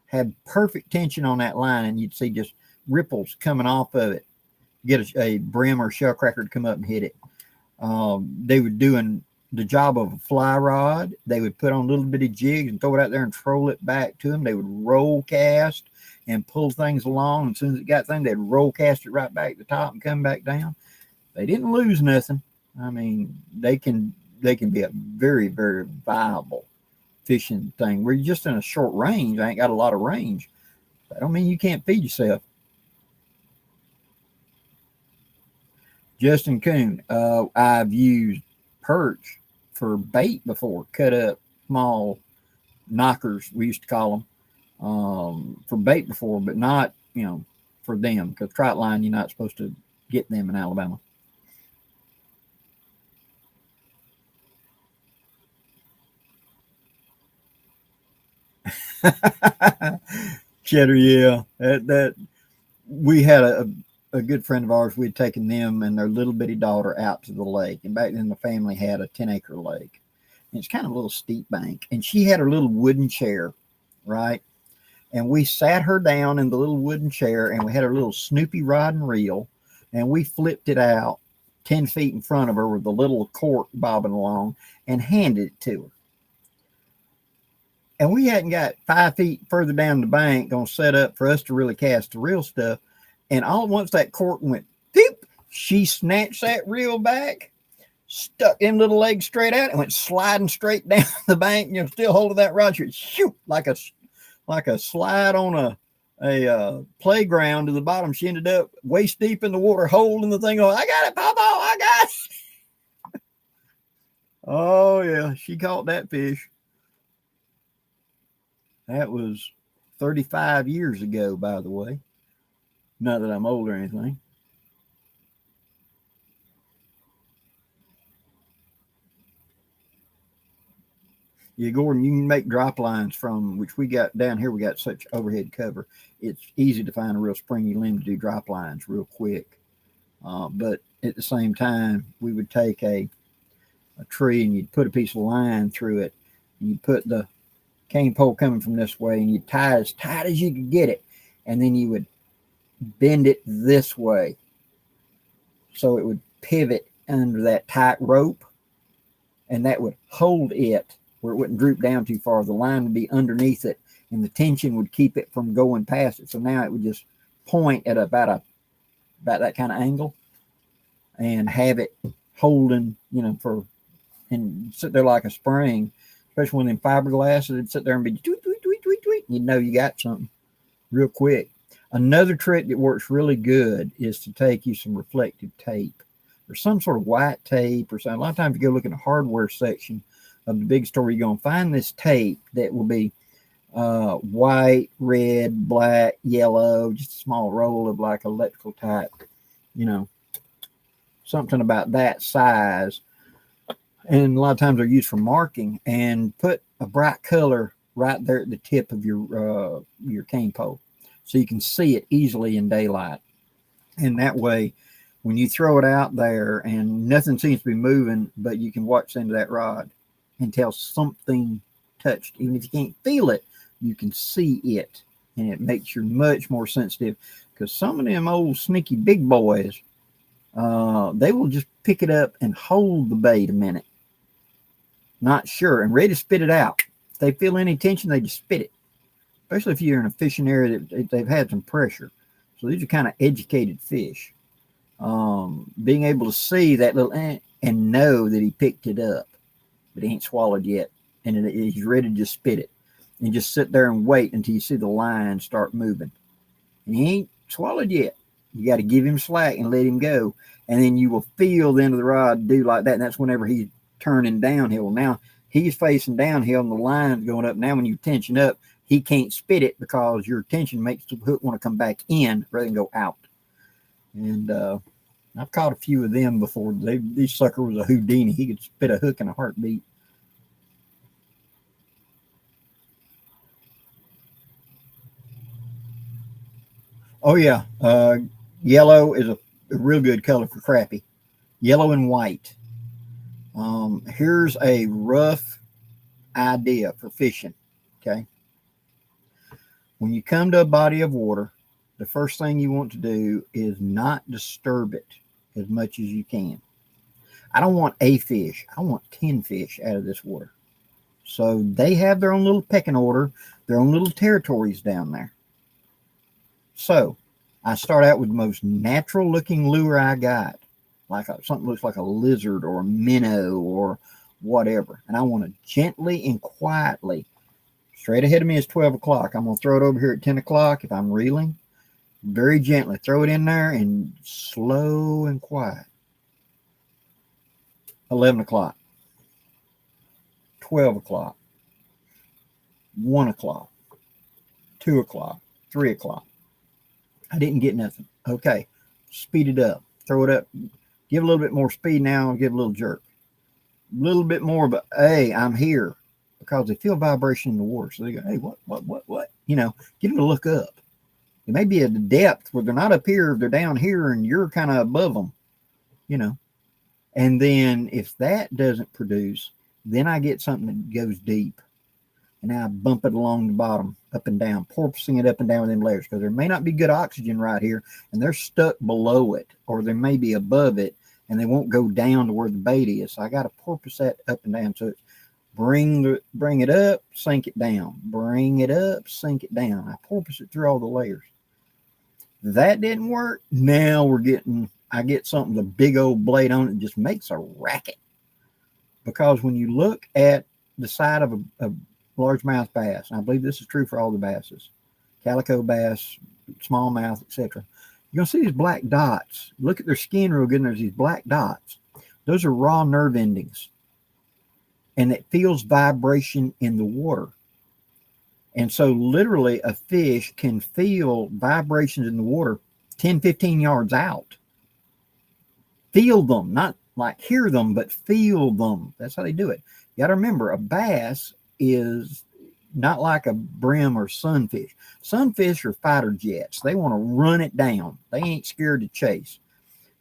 had perfect tension on that line, and you'd see just ripples coming off of it. Get a brim or shell cracker to come up and hit it. They were doing the job of a fly rod. They would put on little bitty jigs and throw it out there and troll it back to them. They would roll cast and pull things along. As soon as it got thing, they'd roll cast it right back to the top and come back down. They didn't lose nothing. I mean, they can be a very, very viable fishing thing. We're just in a short range. I ain't got a lot of range. That don't mean you can't feed yourself. Justin Coon, I've used perch for bait before, cut up small knockers, we used to call them, for bait before, but not, for them, because trout line, you're not supposed to get them in Alabama. Cheddar, yeah. That we had a good friend of ours. We'd taken them and their little bitty daughter out to the lake, and back then the family had a 10-acre lake. And it's kind of a little steep bank, and she had her little wooden chair, right? And we sat her down in the little wooden chair, and we had her little Snoopy rod and reel, and we flipped it out 10 feet in front of her with the little cork bobbing along, and handed it to her. And we hadn't got 5 feet further down the bank, gonna set up for us to really cast the real stuff. And all at once that cork went, beep, she snatched that reel back, stuck them little legs straight out, and went sliding straight down the bank. Still holding that rod, shoot, like a slide on a playground to the bottom. She ended up waist deep in the water, holding the thing. I got it, Papa, I got it. Oh yeah, she caught that fish. That was 35 years ago, by the way. Not that I'm old or anything. Yeah, Gordon, you can make drop lines from, which we got down here. We got such overhead cover. It's easy to find a real springy limb to do drop lines real quick. But at the same time, we would take a tree and you'd put a piece of line through it. And you'd put the cane pole coming from this way, and you tie it as tight as you could get it, and then you would bend it this way so it would pivot under that tight rope, and that would hold it where it wouldn't droop down too far. The line would be underneath it, and the tension would keep it from going past it. So now it would just point at about that kind of angle and have it holding, and sit there like a spring. Especially when in fiberglass, it'd sit there and be tweet, tweet, tweet, tweet, tweet. You know you got something real quick. Another trick that works really good is to take you some reflective tape or some sort of white tape or something. A lot of times you go look in the hardware section of the big store, you're going to find this tape that will be white, red, black, yellow, just a small roll of like electrical type, something about that size. And a lot of times they're used for marking, and put a bright color right there at the tip of your cane pole so you can see it easily in daylight. And that way, when you throw it out there and nothing seems to be moving, but you can watch into that rod and tell something touched. Even if you can't feel it, you can see it, and it makes you much more sensitive, because some of them old sneaky big boys, they will just pick it up and hold the bait a minute. Not sure, and ready to spit it out. If they feel any tension, they just spit it. Especially if you're in a fishing area that they've had some pressure. So these are kind of educated fish. Being able to see that little and know that he picked it up, but he ain't swallowed yet, and he's ready to just spit it. And just sit there and wait until you see the line start moving. And he ain't swallowed yet, You got to give him slack and let him go. And then you will feel the end of the rod do like that. And that's whenever he's turning downhill. Now he's facing downhill and the line's going up. Now when you tension up, he can't spit it because your tension makes the hook want to come back in rather than go out. And I've caught a few of them before. This sucker was a Houdini. He could spit a hook in a heartbeat. Oh, yeah. Yellow is a real good color for crappie. Yellow and white. Here's a rough idea for fishing. Okay. When you come to a body of water, the first thing you want to do is not disturb it as much as you can. I don't want a fish. I want 10 fish out of this water. So they have their own little pecking order, their own little territories down there. So I start out with the most natural looking lure I got, like something looks like a lizard or a minnow or whatever. And I want to gently and quietly, straight ahead of me is 12 o'clock. I'm going to throw it over here at 10 o'clock if I'm reeling. Very gently throw it in there and slow and quiet. 11 o'clock, 12 o'clock, 1 o'clock, 2 o'clock, 3 o'clock. I didn't get nothing. Okay, speed it up. Throw it up. Give a little bit more speed now and give a little jerk. A little bit more, but hey, I'm here. Because they feel vibration in the water. So they go, hey, what? You know, get them to look up. It may be at a depth where they're not up here, they're down here, and you're kind of above them, you know. And then if that doesn't produce, then I get something that goes deep. And I bump it along the bottom, up and down, porpoising it up and down with them layers. Because there may not be good oxygen right here, and they're stuck below it, or they may be above it, and they won't go down to where the bait is. So I got to porpoise that up and down. So it's bring it up, sink it down. Bring it up, sink it down. I porpoise it through all the layers. That didn't work. Now I get something with a big old blade on it and just makes a racket. Because when you look at the side of a largemouth bass, and I believe this is true for all the basses, calico bass, smallmouth, etc., you're going to see these black dots. Look at their skin real good, and there's these black dots. Those are raw nerve endings. And it feels vibration in the water. And so literally a fish can feel vibrations in the water 10, 15 yards out. Feel them, not like hear them, but feel them. That's how they do it. You got to remember, a bass is not like a brim or sunfish. Sunfish are fighter jets. They want to run it down. They ain't scared to chase.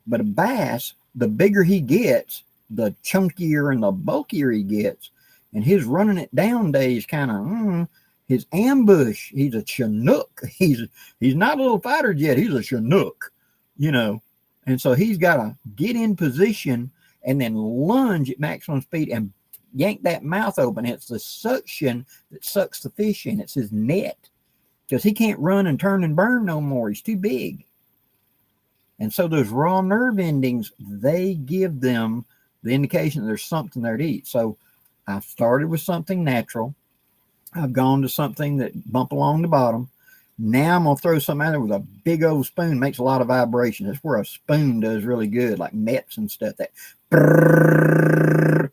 But a bass, the bigger he gets, the chunkier and the bulkier he gets. And his running it down days kind of, his ambush, he's a Chinook. He's not a little fighter jet. He's a Chinook, you know. And so he's got to get in position and then lunge at maximum speed and yank that mouth open. It's the suction that sucks the fish in. It's his net. Because he can't run and turn and burn no more. He's too big. And so those raw nerve endings, they give them the indication that there's something there to eat. So I've started with something natural. I've gone to something that bump along the bottom. Now I'm going to throw something out there with a big old spoon. Makes a lot of vibration. That's where a spoon does really good, like nets and stuff. That brrr.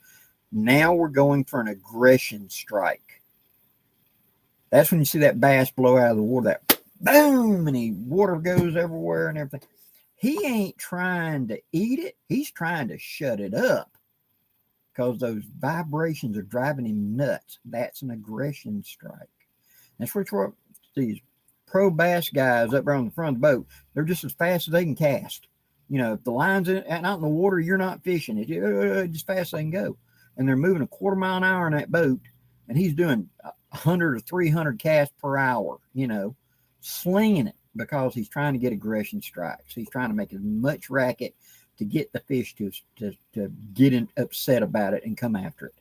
Now we're going for an aggression strike. That's when you see that bass blow out of the water, that boom, and water goes everywhere and everything. He ain't trying to eat it. He's trying to shut it up because those vibrations are driving him nuts. That's an aggression strike. That's what these pro bass guys up there on the front of the boat, they're just as fast as they can cast. You know, if the line's out in the water, you're not fishing. It's just fast as they can go. And they're moving a 1/4 mile an hour in that boat, and he's doing 100 or 300 casts per hour, you know, slinging it because he's trying to get aggression strikes. He's trying to make as much racket to get the fish to get upset about it and come after it.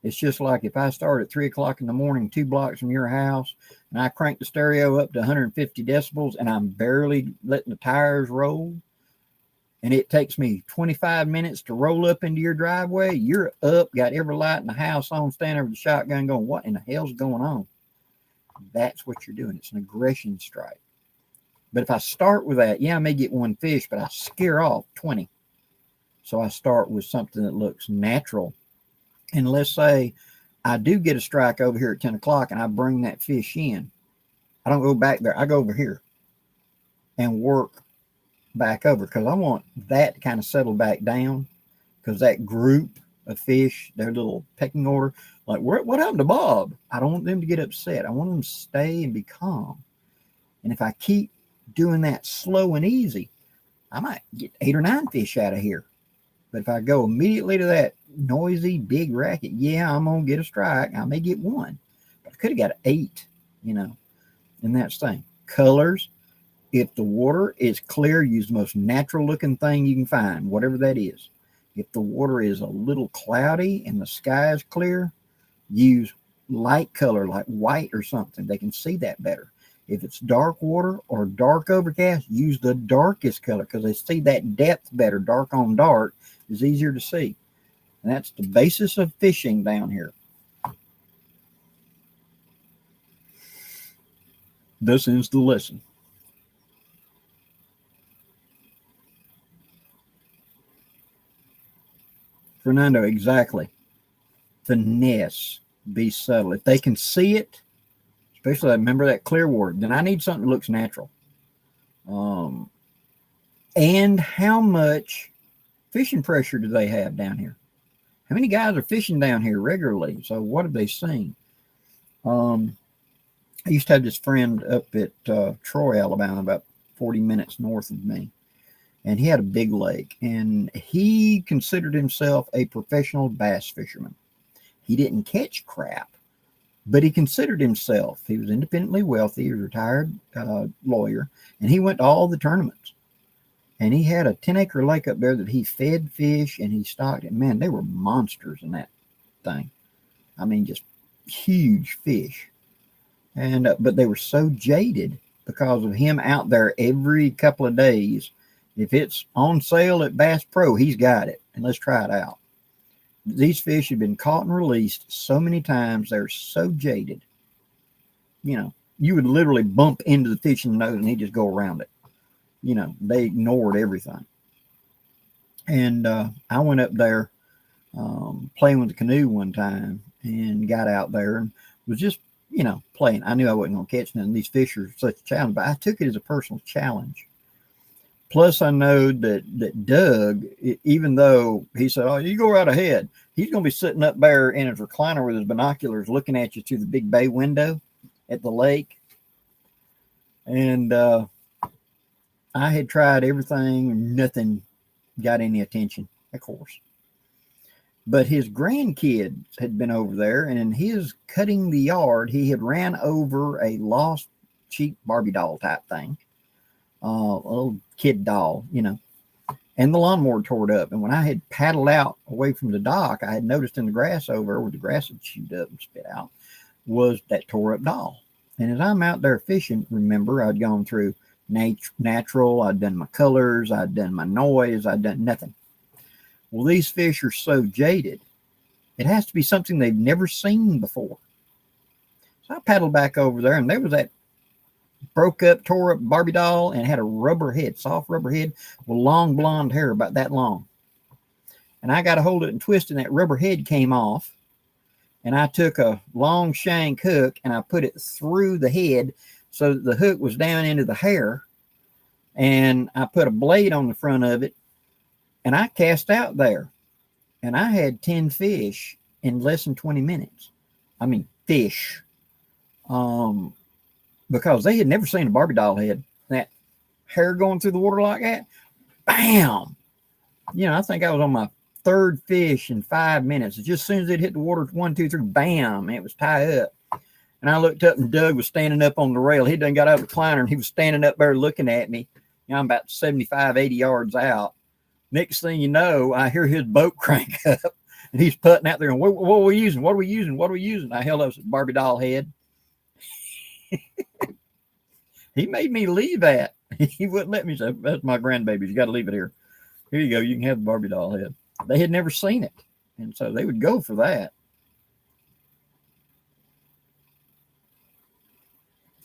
It's just like if I start at 3 o'clock in the morning, 2 blocks from your house, and I crank the stereo up to 150 decibels and I'm barely letting the tires roll, and it takes me 25 minutes to roll up into your driveway, you're up, got every light in the house on, standing over the shotgun going, what in the hell's going on? That's what you're doing. It's an aggression strike. But if I start with that, yeah, I may get one fish, but I scare off 20. So I start with something that looks natural. And let's say I do get a strike over here at 10 o'clock and I bring that fish in. I don't go back there. I go over here and work back over because I want that to kind of settle back down, because that group of fish, their little pecking order, like, what happened to Bob? I don't want them to get upset. I want them to stay and be calm. And if I keep doing that slow and easy, I might get 8 or 9 fish out of here. But if I go immediately to that noisy big racket, yeah, I'm going to get a strike. I may get one, but I could have got 8, and that's the thing. Colors. If the water is clear, use the most natural looking thing you can find, whatever that is. If the water is a little cloudy and the sky is clear, use light color like white or something. They can see that better. If it's dark water or dark overcast, use the darkest color because they see that depth better. Dark on dark is easier to see. And that's the basis of fishing down here. This ends the lesson. Fernando, exactly. Finesse, be subtle. If they can see it, especially remember that clear water, then I need something that looks natural. And how much fishing pressure do they have down here? How many guys are fishing down here regularly? So what have they seen? I used to have this friend up at Troy, Alabama, about 40 minutes north of me. And he had a big lake, and he considered himself a professional bass fisherman. He didn't catch crap, but he considered himself. He was independently wealthy. He was a retired lawyer, and he went to all the tournaments. And he had a 10-acre lake up there that he fed fish and he stocked it. Man, they were monsters in that thing. I mean, just huge fish. And but they were so jaded because of him out there every couple of days. If it's on sale at Bass Pro, he's got it, and let's try it out. These fish have been caught and released so many times, they're so jaded. You would literally bump into the fish in the nose and he'd just go around it. They ignored everything. And I went up there playing with the canoe one time and got out there and was just, playing. I knew I wasn't going to catch none. These fish are such a challenge, but I took it as a personal challenge. Plus, I know that Doug, even though he said, "Oh, you go right ahead," he's going to be sitting up there in his recliner with his binoculars looking at you through the big bay window at the lake. And I had tried everything. Nothing got any attention, of course. But his grandkids had been over there, and in his cutting the yard, he had ran over a lost cheap Barbie doll type thing. A little kid doll, and the lawnmower tore it up. And when I had paddled out away from the dock, I had noticed in the grass over where the grass had chewed up and spit out was that tore up doll. And as I'm out there fishing, remember, I'd gone through natural, I'd done my colors, I'd done my noise, I'd done nothing. Well, these fish are so jaded, it has to be something they've never seen before. So I paddled back over there, and there was that broke up, tore up Barbie doll, and had a rubber head, soft rubber head with long blonde hair about that long. And I got to hold it and twist, and that rubber head came off. And I took a long shank hook and I put it through the head so that the hook was down into the hair. And I put a blade on the front of it, and I cast out there. And I had 10 fish in less than 20 minutes. I mean, fish. Because they had never seen a Barbie doll head. That hair going through the water like that. Bam! I think I was on my third fish in 5 minutes. Just as soon as it hit the water, 1, 2, 3, bam, it was tied up. And I looked up, and Doug was standing up on the rail. He done got out of the recliner, and he was standing up there looking at me. I'm about 75, 80 yards out. Next thing you know, I hear his boat crank up, and he's putting out there, and what are we using? What are we using? What are we using? I held up his Barbie doll head. He made me leave that. He wouldn't let me say, "That's my grandbaby. You got to leave it here. Here you go. You can have the Barbie doll head." They had never seen it, and so they would go for that.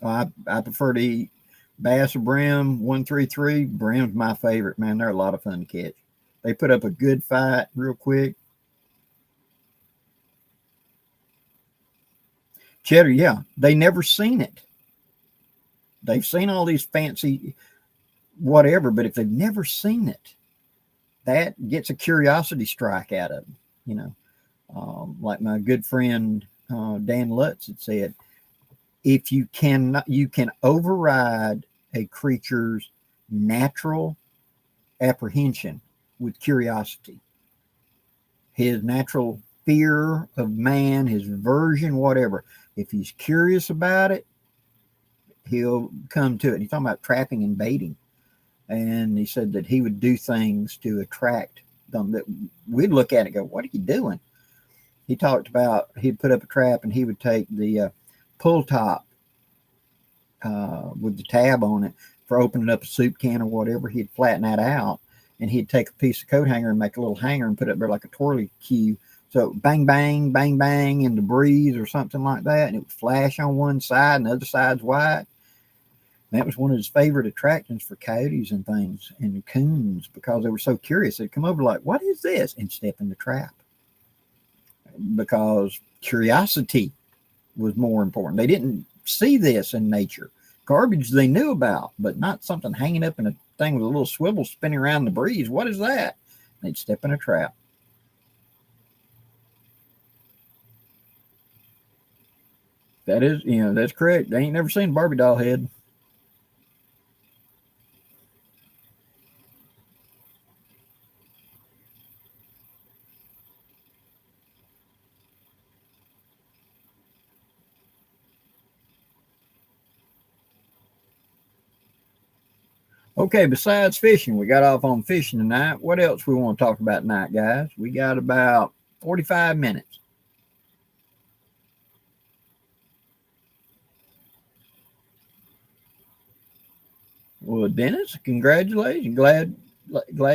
I prefer to eat Bass or brim, 133. Brim's my favorite, man. They're a lot of fun to catch. They put up a good fight real quick. Cheddar, yeah, they never seen it. They've seen all these fancy whatever, but if they've never seen it, that gets a curiosity strike out of them. You know, like my good friend Dan Lutz had said, if you can override a creature's natural apprehension with curiosity, his natural fear of man, his aversion, whatever. If he's curious about it, he'll come to it. He's talking about trapping and baiting. And he said that he would do things to attract them that we'd look at it and go, what are you doing? He talked about he'd put up a trap and he would take the pull top with the tab on it for opening up a soup can or whatever. He'd flatten that out and he'd take a piece of coat hanger and make a little hanger and put it there like a twirly cue. So bang, bang, bang, bang in the breeze or something like that. And it would flash on one side and the other side's white. And that was one of his favorite attractions for coyotes and things and coons because they were so curious. They'd come over like, what is this? And step in the trap because curiosity was more important. They didn't see this in nature. Garbage they knew about, but not something hanging up in a thing with a little swivel spinning around in the breeze. What is that? They'd step in a trap. That is, that's correct. They ain't never seen Barbie doll head. Okay, besides fishing, we got off on fishing tonight. What else we want to talk about tonight, guys? We got about 45 minutes. Well, Dennis, congratulations. Glad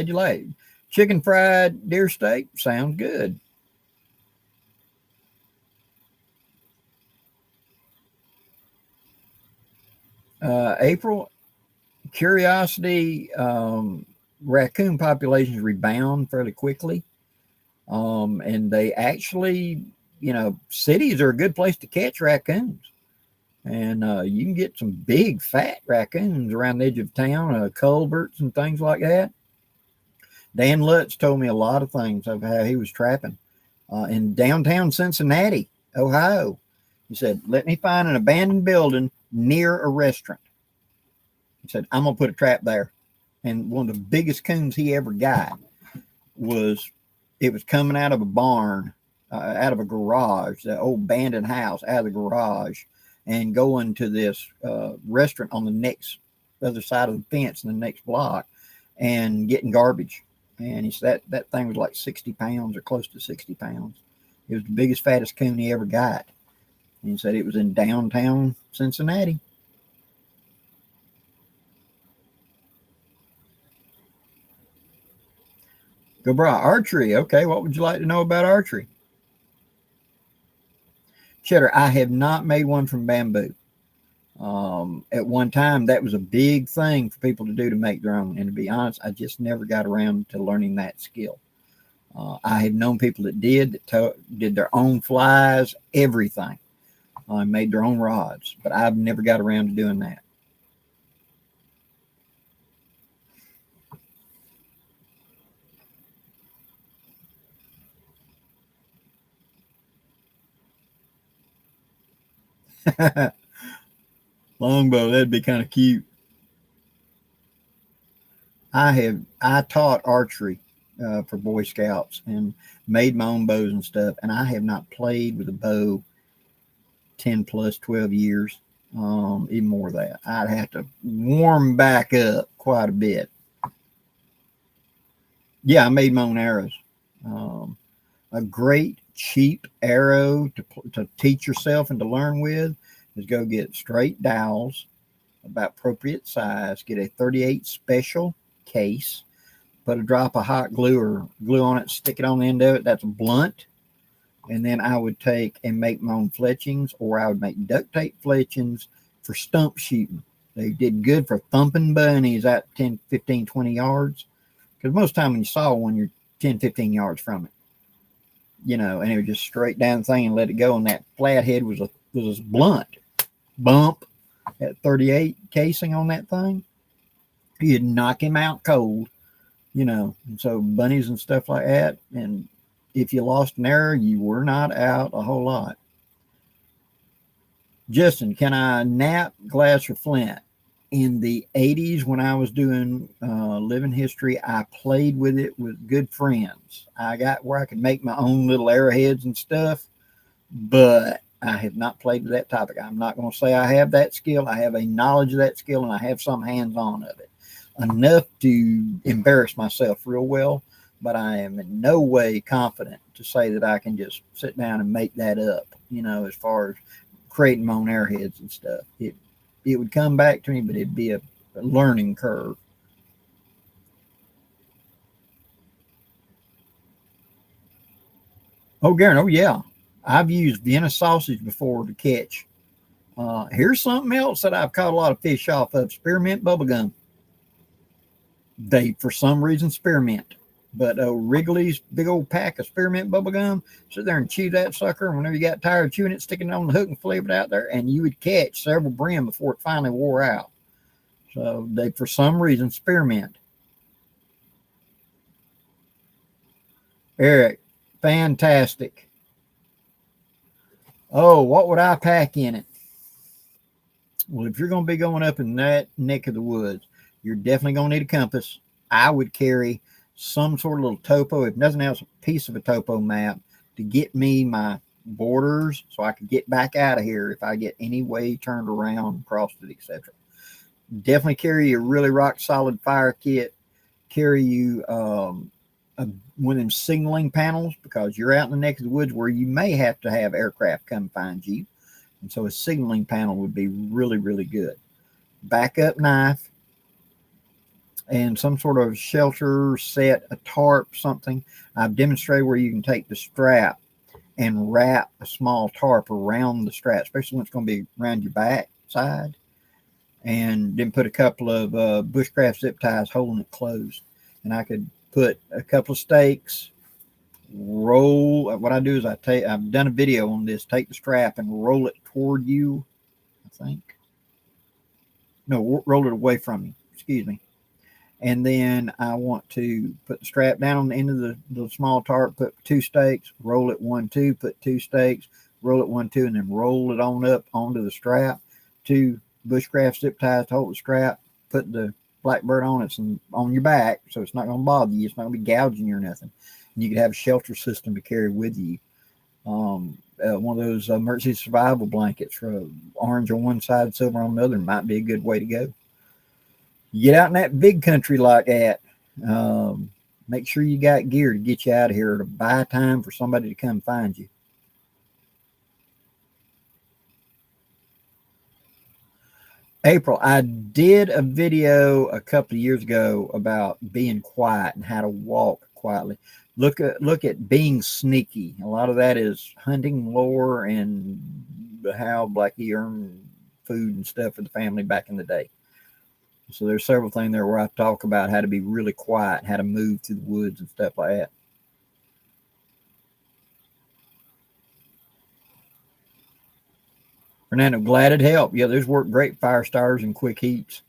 you like it. Chicken fried deer steak sounds good. April, curiosity, raccoon populations rebound fairly quickly. And they actually, cities are a good place to catch raccoons. And you can get some big fat raccoons around the edge of town, culverts and things like that. Dan Lutz told me a lot of things of how he was trapping in downtown Cincinnati, Ohio. He said, let me find an abandoned building near a restaurant. He said, I'm going to put a trap there. And one of the biggest coons he ever got was, it was coming out of a barn, out of a garage, the old abandoned house, out of the garage, and going to this restaurant on the next other side of the fence in the next block and getting garbage. And he said that thing was like 60 pounds or close to 60 pounds. It was the biggest, fattest coon he ever got. And he said it was in downtown Cincinnati. Go bra archery. Okay, what would you like to know about archery? Cheddar, I have not made one from bamboo. At one time, that was a big thing for people to do to make their own. And to be honest, I just never got around to learning that skill. I have known people that did their own flies, everything, made their own rods, but I've never got around to doing that. Longbow, that'd be kind of cute. I taught archery for Boy Scouts and made my own bows and stuff, and I have not played with a bow 10 plus 12 years, even more of that. I'd have to warm back up quite a bit. Yeah, I made my own arrows. A great cheap arrow to teach yourself and to learn with is go get straight dowels about appropriate size, get a 38 special case, put a drop of hot glue or glue on it, stick it on the end of it. That's blunt. And then I would take and make my own fletchings, or I would make duct tape fletchings for stump shooting. They did good for thumping bunnies at 10, 15, 20 yards. Because most time when you saw one, you're 10, 15 yards from it. You know, and it would just straight down the thing and let it go. And that flathead was a blunt bump at 38 casing on that thing. You'd knock him out cold, you know. And so bunnies and stuff like that. And if you lost an arrow, you were not out a whole lot. Justin, can I nap, glass, or flint? In the 80s, when I was doing living history, I played with it with good friends. I got where I could make my own little arrowheads and stuff, but I have not played with that topic. I'm not going to say I have that skill. I have a knowledge of that skill, and I have some hands-on of it. Enough to embarrass myself real well, but I am in no way confident to say that I can just sit down and make that up, you know, as far as creating my own arrowheads and stuff. It would come back to me, but it'd be a learning curve. Oh, Garen, oh yeah. I've used Vienna sausage before to catch. Here's something else that I've caught a lot of fish off of: spearmint bubblegum. They, for some reason, spearmint. But Wrigley's big old pack of spearmint bubblegum, sit there and chew that sucker. And whenever you got tired of chewing it, stick it on the hook and flip it out there, and you would catch several brim before it finally wore out. So they, for some reason, spearmint. Eric, fantastic. Oh, what would I pack in it? Well, if you're going to be going up in that neck of the woods, you're definitely going to need a compass. I would carry some sort of little topo, if nothing else, a piece of a topo map to get me my borders so I could get back out of here if I get any way turned around, crossed it, etc. Definitely carry a really rock solid fire kit. Carry you one of them signaling panels, because you're out in the neck of the woods where you may have to have aircraft come find you. And so a signaling panel would be really, really good. Backup knife and some sort of shelter set, a tarp, something. I've demonstrated where you can take the strap and wrap a small tarp around the strap, especially when it's going to be around your back side, and then put a couple of bushcraft zip ties holding it closed. And I could put a couple of stakes, roll. What I do is I've done a video on this, take the strap and roll it toward you, I think. No, roll it away from you, excuse me. And then I want to put the strap down on the end of the small tarp, put 2 stakes, roll it 1, 2, put 2 stakes, roll it 1, 2, and then roll it on up onto the strap. 2 bushcraft zip ties to hold the strap, put the blackbird on it and on your back, so it's not going to bother you. It's not going to be gouging you or nothing. And you could have a shelter system to carry with you. One of those emergency survival blankets, for orange on one side, silver on the other, might be a good way to go. You get out in that big country like that, make sure you got gear to get you out of here, to buy time for somebody to come find you. April, I did a video a couple of years ago about being quiet and how to walk quietly. Look at being sneaky. A lot of that is hunting lore and how Blackie earned food and stuff for the family back in the day. So there's several things there where I talk about how to be really quiet, how to move through the woods and stuff like that. Fernando, glad it helped. Yeah, there's worked great fire starters and quick heats.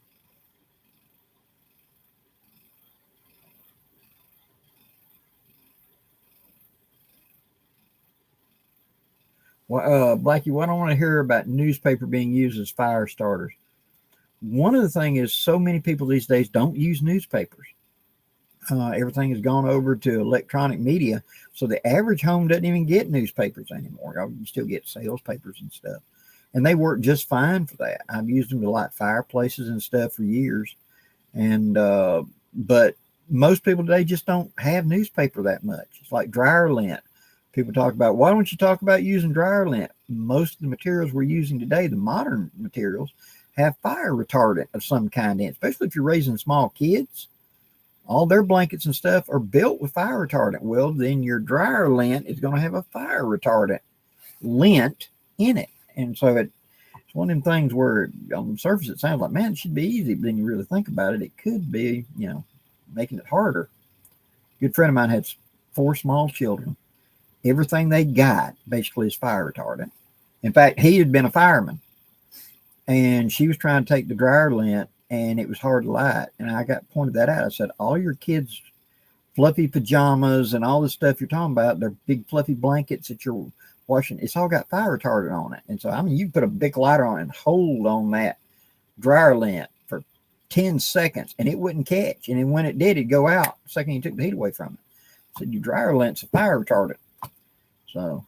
Well, Blackie, what I want to hear about newspaper being used as fire starters. One of the things is so many people these days don't use newspapers. Everything has gone over to electronic media, so the average home doesn't even get newspapers anymore. You still get sales papers and stuff, and they work just fine for that. I've used them to light fireplaces and stuff for years, and but most people today just don't have newspaper that much. It's like dryer lint. People talk about, why don't you talk about using dryer lint? Most of the materials we're using today, the modern materials, have fire retardant of some kind in, especially if you're raising small kids. All their blankets and stuff are built with fire retardant. Well, then your dryer lint is going to have a fire retardant lint in it. And so it's one of them things where on the surface it sounds like, man, it should be easy, but then you really think about it, it could be, making it harder. A good friend of mine had 4 small children. Everything they got basically is fire retardant. In fact, he had been a fireman, and she was trying to take the dryer lint, and it was hard to light. And I got pointed that out. I said, all your kids' fluffy pajamas and all this stuff you're talking about, they're big fluffy blankets that you're washing, it's all got fire retardant on it. And so, I mean, you put a big lighter on it and hold on that dryer lint for 10 seconds and it wouldn't catch. And then when it did, it'd go out the second you took the heat away from it. So your dryer lint's a fire retardant. So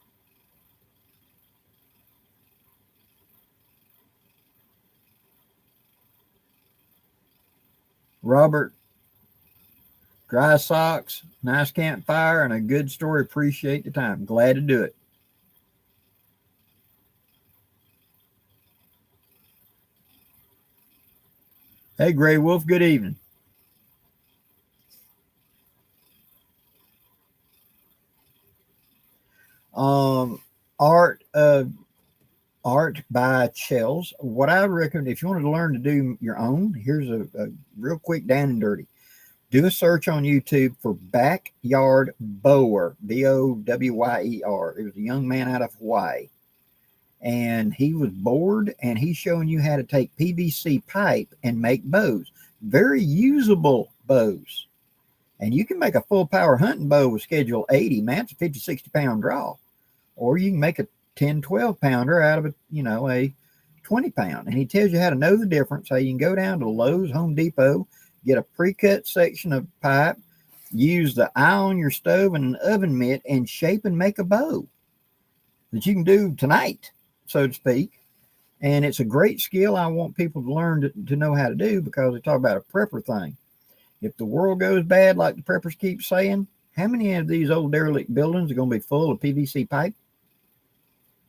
Robert, dry socks, nice campfire, and a good story. Appreciate the time. Glad to do it. Hey, Gray Wolf, good evening. Art by Chels. What I recommend, if you wanted to learn to do your own, here's a real quick down and dirty. Do a search on YouTube for Backyard Bower, Bowyer. It was a young man out of Hawaii. And he was bored, and he's showing you how to take PVC pipe and make bows. Very usable bows. And you can make a full power hunting bow with schedule 80. Man, it's a 50, 60 pound draw. Or you can make a 10, 12 pounder out of a 20 pound. And he tells you how to know the difference. How you can go down to Lowe's, Home Depot, get a pre-cut section of pipe, use the eye on your stove and an oven mitt, and shape and make a bow that you can do tonight, so to speak. And it's a great skill I want people to learn to know how to do, because they talk about a prepper thing. If the world goes bad, like the preppers keep saying, how many of these old derelict buildings are going to be full of PVC pipe?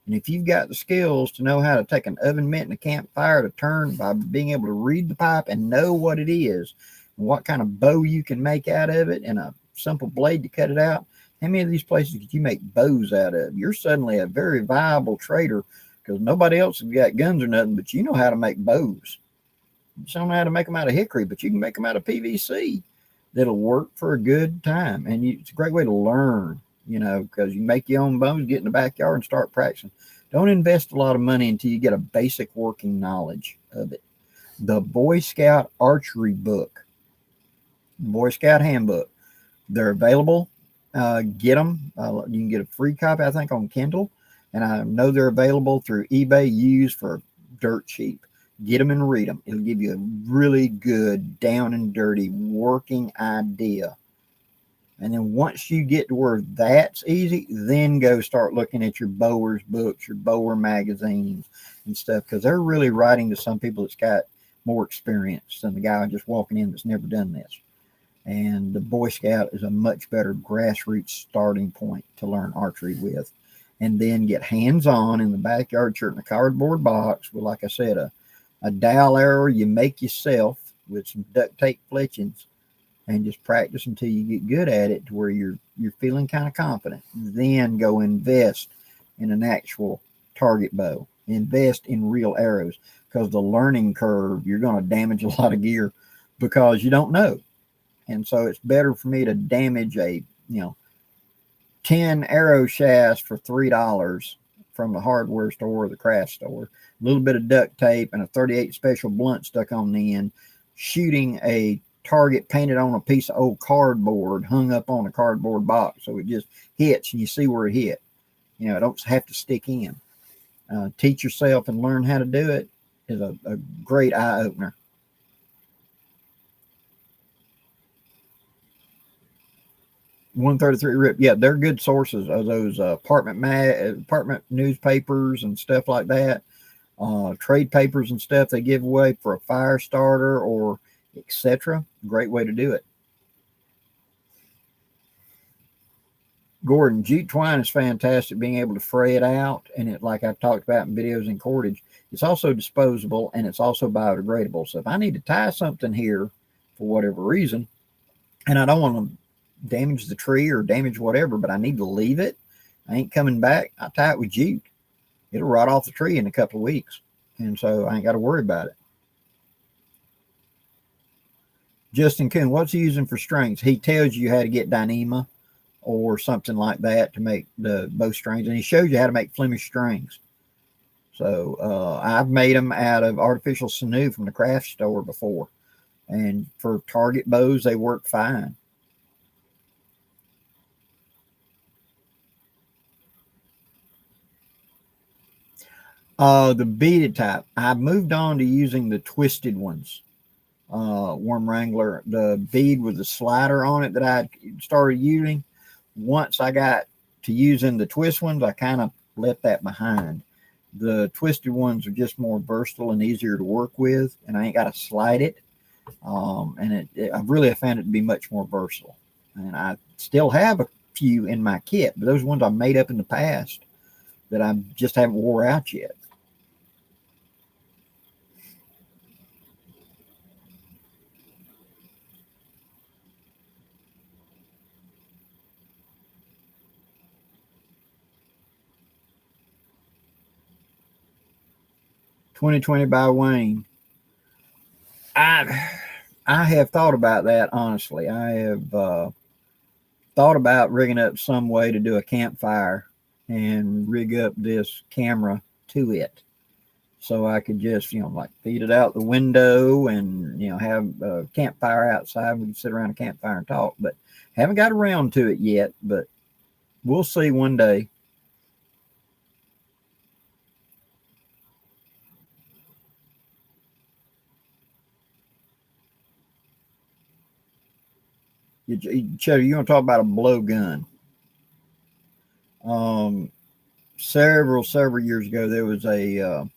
And if you've got the skills to know how to take an oven mitt and a campfire to turn by being able to read the pipe and know what it is and what kind of bow you can make out of it and a simple blade to cut it out, how many of these places could you make bows out of? You're suddenly a very viable trader, because nobody else has got guns or nothing, but you know how to make bows. You just don't know how to make them out of hickory, but you can make them out of PVC that'll work for a good time. And it's a great way to learn, because you make your own bows, get in the backyard and start practicing. Don't invest a lot of money until you get a basic working knowledge of it. The Boy Scout Archery Book, Boy Scout Handbook, they're available. Get them. You can get a free copy, I think, on Kindle. And I know they're available through eBay used for dirt cheap. Get them and read them. It'll give you a really good, down and dirty working idea. And then once you get to where that's easy, then go start looking at your Bower's books, your Bower magazines and stuff, because they're really writing to some people that's got more experience than the guy just walking in that's never done this. And the Boy Scout is a much better grassroots starting point to learn archery with. And then get hands-on in the backyard, shirt in a cardboard box with, like I said, a dowel arrow you make yourself with some duct tape fletchings, and just practice until you get good at it to where you're feeling kind of confident. Then go invest in an actual target bow. Invest in real arrows, because the learning curve, you're going to damage a lot of gear because you don't know. And so it's better for me to damage a 10 arrow shafts for $3 from the hardware store or the craft store, a little bit of duct tape and a 38 special blunt stuck on the end, shooting a target painted on a piece of old cardboard hung up on a cardboard box so it just hits and you see where it hit. It don't have to stick in. Teach yourself and learn how to do it is a great eye-opener. $133 Rip. Yeah, they're good sources of those apartment newspapers and stuff like that. Trade papers and stuff they give away for a fire starter or etc. Great way to do it. Gordon, jute twine is fantastic, being able to fray it out. And it, like I've talked about in videos in cordage, it's also disposable and it's also biodegradable. So if I need to tie something here for whatever reason, and I don't want to damage the tree or damage whatever, but I need to leave it, I ain't coming back, I tie it with jute. It'll rot off the tree in a couple of weeks. And so I ain't got to worry about it. Justin Kuhn, what's he using for strings? He tells you how to get Dyneema or something like that to make the bow strings, and he shows you how to make Flemish strings. So I've made them out of artificial sinew from the craft store before, and for target bows they work fine. The beaded type, I've moved on to using the twisted ones. Worm Wrangler, the bead with the slider on it that I started using. Once I got to using the twist ones, I kind of left that behind. The twisted ones are just more versatile and easier to work with, and I ain't got to slide it. And I really found it to be much more versatile. And I still have a few in my kit, but those ones I made up in the past that I just haven't wore out yet. "2020 by Wayne." I have thought about that, honestly. I have thought about rigging up some way to do a campfire and rig up this camera to it, so I could just, like feed it out the window and, have a campfire outside. We can sit around a campfire and talk, but haven't got around to it yet, but we'll see one day. Cheddar, you want to talk about a blowgun? Um, several years ago, there was a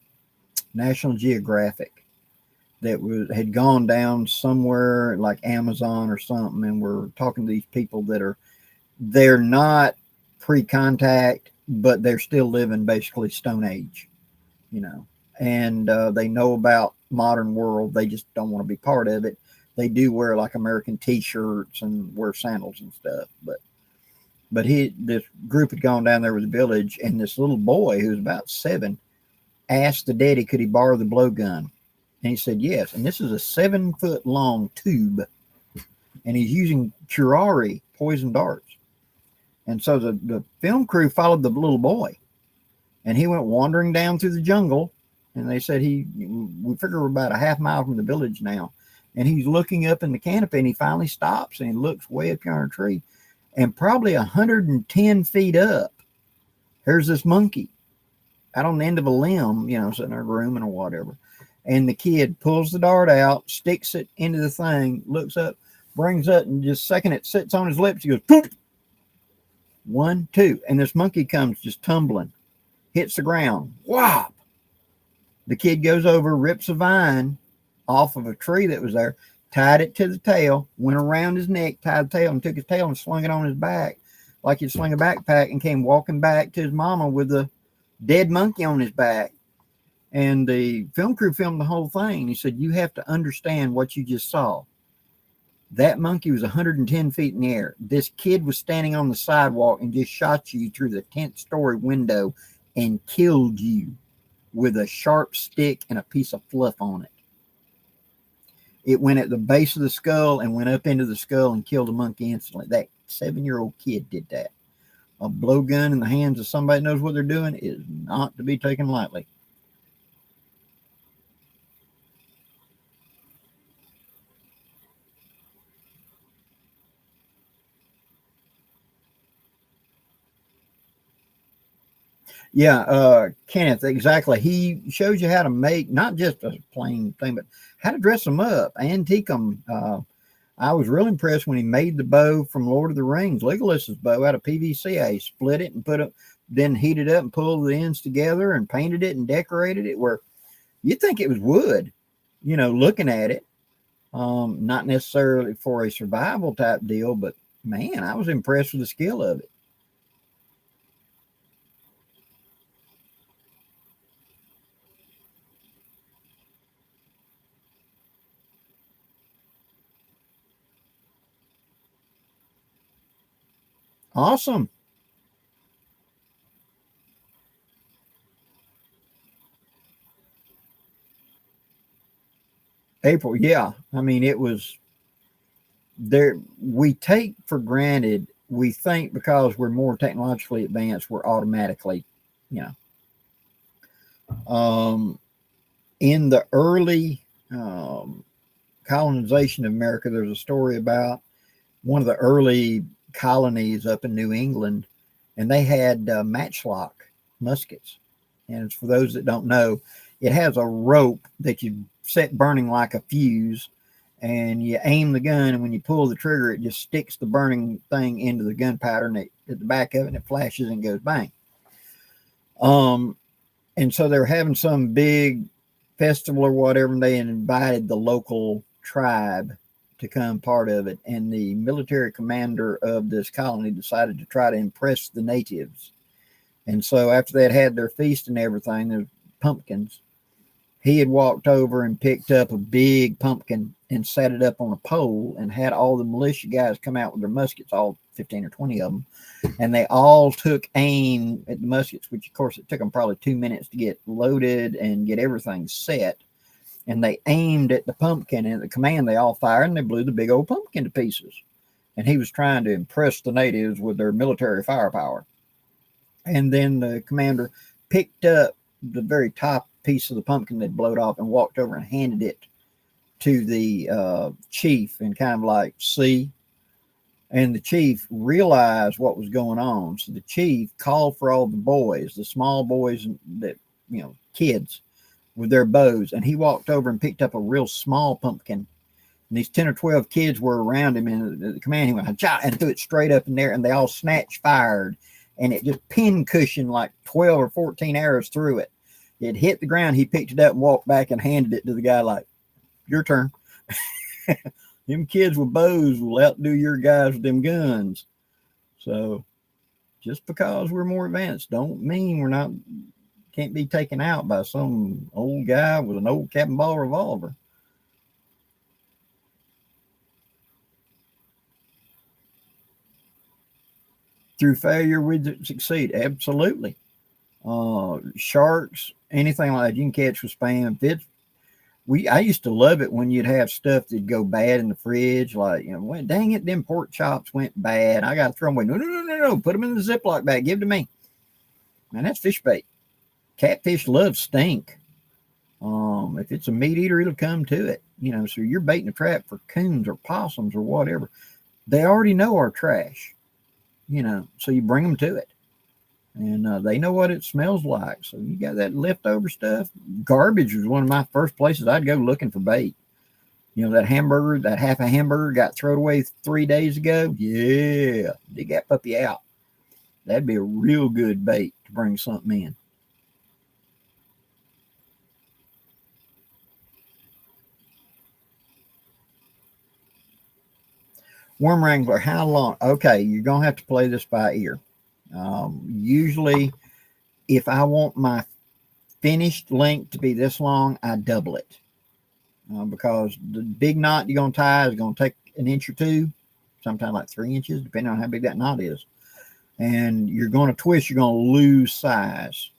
National Geographic that had gone down somewhere like Amazon or something, and we're talking to these people they're not pre-contact, but they're still living basically Stone Age, and they know about modern world. They just don't want to be part of it. They do wear like American T-shirts and wear sandals and stuff, but this group had gone down there with a village, and this little boy who was about 7 asked the daddy, could he borrow the blowgun? And he said yes. And this is a 7-foot long tube, and he's using curare poison darts. And so the film crew followed the little boy, and he went wandering down through the jungle. And they said we figure we're about a half mile from the village now. And he's looking up in the canopy, and he finally stops and he looks way up here on a tree. And probably 110 feet up, here's this monkey out on the end of a limb, sitting there grooming or whatever. And the kid pulls the dart out, sticks it into the thing, looks up, brings up, and just second it sits on his lips, he goes, poof! 1, 2. And this monkey comes just tumbling, hits the ground. Whop! The kid goes over, rips a vine off of a tree that was there, tied it to the tail, went around his neck, tied the tail, and took his tail and slung it on his back like he'd sling a backpack, and came walking back to his mama with a dead monkey on his back. And the film crew filmed the whole thing. He said, you have to understand what you just saw. That monkey was 110 feet in the air. This kid was standing on the sidewalk and just shot you through the 10th story window and killed you with a sharp stick and a piece of fluff on it. It went at the base of the skull and went up into the skull and killed the monkey instantly. That 7-year-old kid did that. A blowgun in the hands of somebody that knows what they're doing is not to be taken lightly. Yeah, Kenneth, exactly. He shows you how to make not just a plain thing, but how to dress them up, antique them. I was real impressed when he made the bow from Lord of the Rings, Legolas's bow, out of PVC. He split it and then heated up and pulled the ends together and painted it and decorated it where you'd think it was wood, looking at it. Not necessarily for a survival type deal, but man, I was impressed with the skill of it. Awesome. April, yeah. I mean, it was there. We take for granted, we think because we're more technologically advanced, we're automatically, you know, in the early colonization of America, there's a story about one of the early colonies up in New England, and they had matchlock muskets. And for those that don't know, it has a rope that you set burning like a fuse, and you aim the gun, and when you pull the trigger, it just sticks the burning thing into the gunpowder, and at the back of it, and it flashes and goes bang. And so they were having some big festival or whatever, and they invited the local tribe to come part of it. And the military commander of this colony decided to try to impress the natives. And so after they had their feast and everything, the pumpkins, he had walked over and picked up a big pumpkin and set it up on a pole and had all the militia guys come out with their muskets, all 15 or 20 of them. And they all took aim at the muskets, which of course it took them probably 2 minutes to get loaded and get everything set. And they aimed at the pumpkin, and at the command they all fired, and they blew the big old pumpkin to pieces. And he was trying to impress the natives with their military firepower. And then the commander picked up the very top piece of the pumpkin that blowed off and walked over and handed it to the chief, and kind of like, see. And the chief realized what was going on. So the chief called for all the boys, the small boys that, you know, kids with their bows. And he walked over and picked up a real small pumpkin. And these 10 or 12 kids were around him. And the command, he went, ha-cha, and threw it straight up in there. And they all snatch fired. And it just pin cushioned like 12 or 14 arrows through it. It hit the ground. He picked it up and walked back and handed it to the guy like, your turn. Them kids with bows will outdo your guys with them guns. So just because we're more advanced don't mean we're not, can't be taken out by some old guy with an old cap and ball revolver. Through failure, we succeed. Absolutely. Sharks, anything like that, you can catch with spam. I used to love it when you'd have stuff that'd go bad in the fridge, like, you know, well, dang it, them pork chops went bad. I got to throw them away. No. Put them in the Ziploc bag. Give it to me. Man, that's fish bait. Catfish love stink. If it's a meat eater, it'll come to it. You know, so you're baiting a trap for coons or possums or whatever. They already know our trash, you know, so you bring them to it. And they know what it smells like. So you got that leftover stuff. Garbage was one of my first places I'd go looking for bait. You know, that hamburger, that half a hamburger got thrown away 3 days ago. Yeah, dig that puppy out. That'd be a real good bait to bring something in. Worm wrangler, how long? Okay, you're going to have to play this by ear. Usually, if I want my finished length to be this long, I double it. Because the big knot you're going to tie is going to take an inch or two, sometimes like 3 inches, depending on how big that knot is. And you're going to twist, you're going to lose size.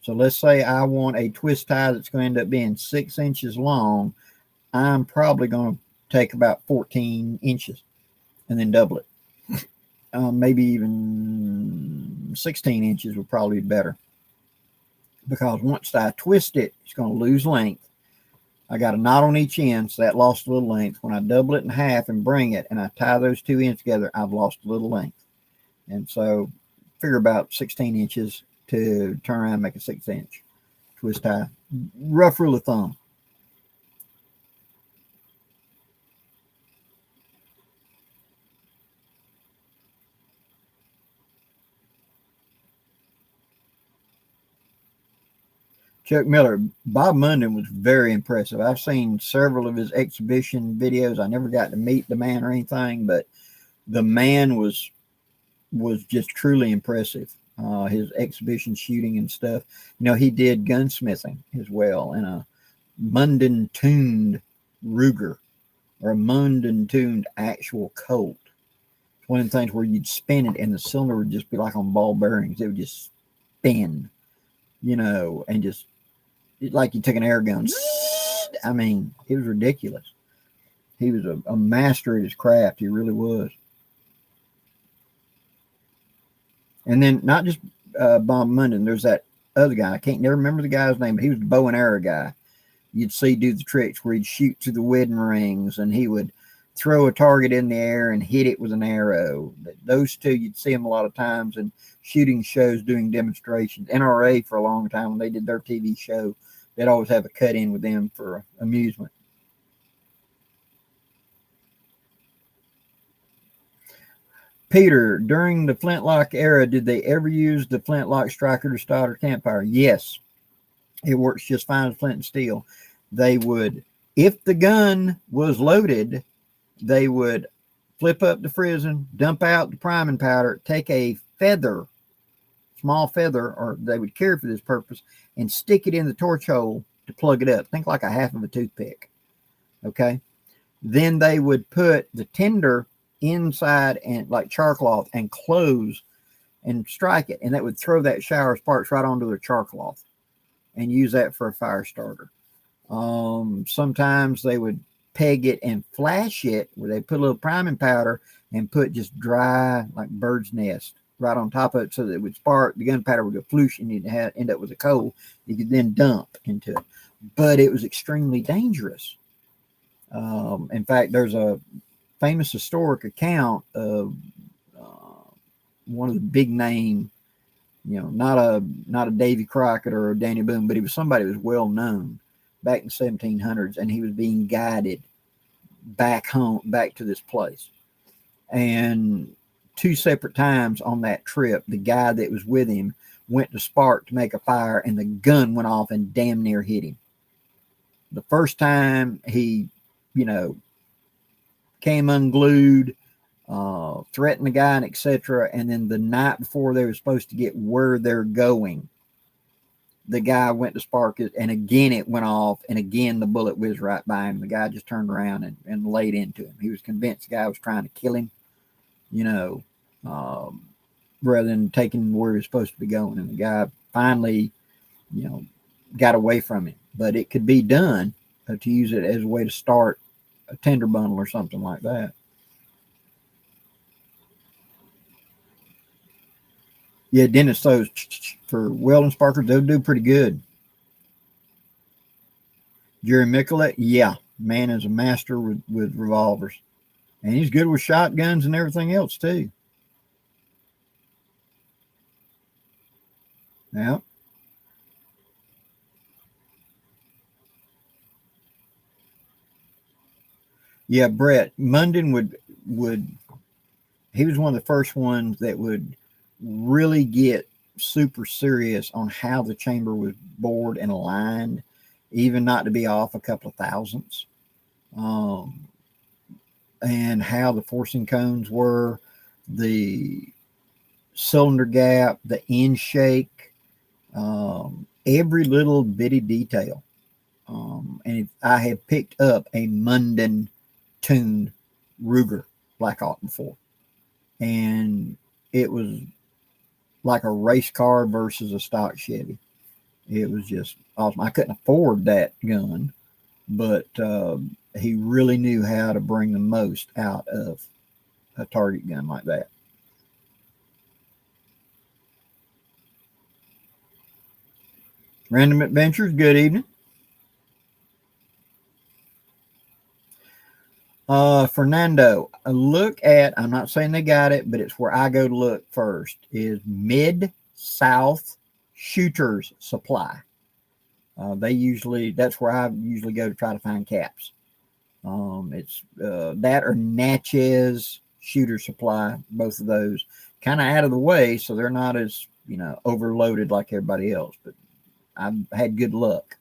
So let's say I want a twist tie that's going to end up being 6 inches long. I'm probably going to take about 14 inches and then double it. Maybe even 16 inches would probably be better. Because once I twist it, it's going to lose length. I got a knot on each end, so that lost a little length. When I double it in half and bring it, and I tie those two ends together, I've lost a little length. And so figure about 16 inches to turn around and make a 6-inch twist tie. Rough rule of thumb. Chuck Miller, Bob Munden was very impressive. I've seen several of his exhibition videos. I never got to meet the man or anything, but the man was just truly impressive. His exhibition shooting and stuff. You know, he did gunsmithing as well, and a Munden tuned Ruger or a Munden tuned actual Colt. It's one of the things where you'd spin it and the cylinder would just be like on ball bearings. It would just spin, you know, and just like you took an air gun. I mean, it was ridiculous. He was a master at his craft. He really was. And then not just Bob Munden. There's that other guy. I can't never remember the guy's name, but he was the bow and arrow guy. You'd see do the tricks where he'd shoot through the wedding rings, and he would throw a target in the air and hit it with an arrow. Those two, you'd see them a lot of times in shooting shows doing demonstrations. NRA for a long time, when they did their TV show, they'd always have a cut in with them for amusement. Peter, during the flintlock era, did they ever use the flintlock striker to start a campfire? Yes. It works just fine as flint and steel. They would, if the gun was loaded, they would flip up the frizzen, dump out the priming powder, take a feather, small feather, or they would carry for this purpose, and stick it in the torch hole to plug it up. Think like a half of a toothpick. Okay. Then they would put the tinder inside and like char cloth and close and strike it, and that would throw that shower sparks right onto the char cloth and use that for a fire starter. Sometimes they would peg it and flash it where they put a little priming powder and put just dry like bird's nest right on top of it so that it would spark. The gunpowder would go floosh and you'd end up with a coal you could then dump into it. But it was extremely dangerous. In fact, there's a famous historic account of one of the big name, not a Davy Crockett or a Danny Boone, but he was somebody who was well known back in the 1700s, and he was being guided back home, back to this place. And 2 separate times on that trip, the guy that was with him went to spark to make a fire, and the gun went off and damn near hit him. The first time he, came unglued, threatened the guy, and etc. And then the night before they were supposed to get where they're going, the guy went to spark it, and again it went off, and again the bullet whizzed right by him. The guy just turned around and laid into him. He was convinced the guy was trying to kill him, rather than taking him where he was supposed to be going. And the guy finally, got away from him. But it could be done to use it as a way to start a tinder bundle or something like that. Yeah, Dennis, those for welding sparkers, they'll do pretty good. Jerry Michelet, yeah, man is a master with revolvers. And he's good with shotguns and everything else, too. Yeah. Yeah, Brett Munden would he was one of the first ones that would really get super serious on how the chamber was bored and aligned, even not to be off a couple of thousandths, and how the forcing cones were, the cylinder gap, the end shake, every little bitty detail. And I have picked up a Munden tuned Ruger Black Hawk before, and it was like a race car versus a stock Chevy. It was just awesome. I couldn't afford that gun, but he really knew how to bring the most out of a target gun like that. Random Adventures, good evening. Fernando, look at, I'm not saying they got it, but it's where I go to look first, is Mid-South Shooters Supply. That's where I usually go to try to find caps. It's that or Natchez Shooter Supply, both of those kind of out of the way, so they're not as, overloaded like everybody else, but I've had good luck.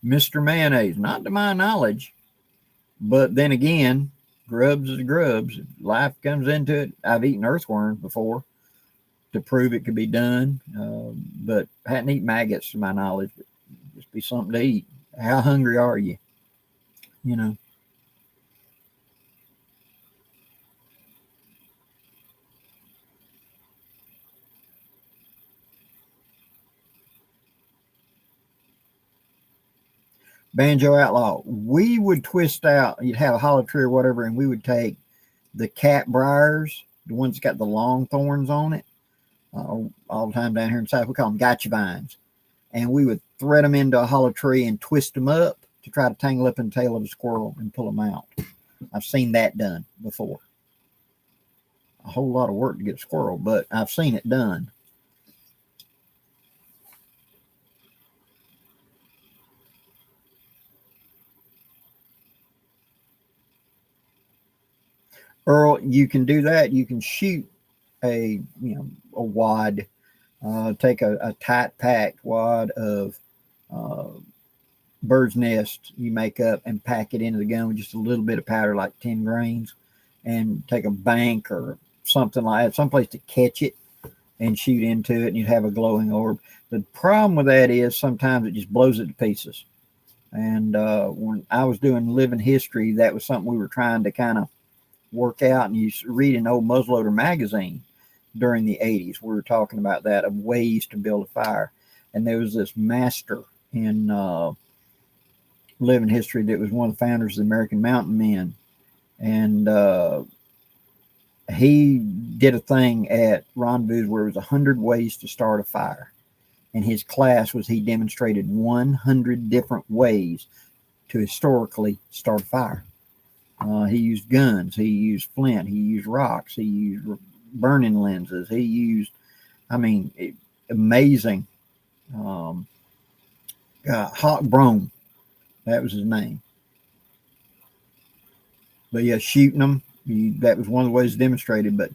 Mr. Mayonnaise, not to my knowledge, but then again, grubs is grubs. If life comes into it. I've eaten earthworms before to prove it could be done, but I hadn't eaten maggots to my knowledge. But just be something to eat. How hungry are you? Banjo Outlaw. We would twist out, you'd have a hollow tree or whatever, and we would take the cat briars, the ones that got the long thorns on it. All the time down here in the South, we call them gotcha vines. And we would thread them into a hollow tree and twist them up to try to tangle up in the tail of a squirrel and pull them out. I've seen that done before. A whole lot of work to get a squirrel, but I've seen it done. Earl, you can do that. You can shoot a wad, take a tight packed wad of uh, bird's nest you make up and pack it into the gun with just a little bit of powder, like 10 grains, and take a bank or something like that, someplace to catch it and shoot into it, and you'd have a glowing orb. The problem with that is sometimes it just blows it to pieces. And when I was doing living history, that was something we were trying to kind of work out. And you read an old muzzleloader magazine during the 80s, we were talking about that, of ways to build a fire. And there was this master in living history that was one of the founders of the American Mountain Men. And he did a thing at rendezvous where it was 100 ways to start a fire. And his class was, he demonstrated 100 different ways to historically start a fire. He used guns, he used flint, he used rocks, he used burning lenses, he used, amazing. Hawk Brome, that was his name. But yeah, shooting them, that was one of the ways demonstrated. But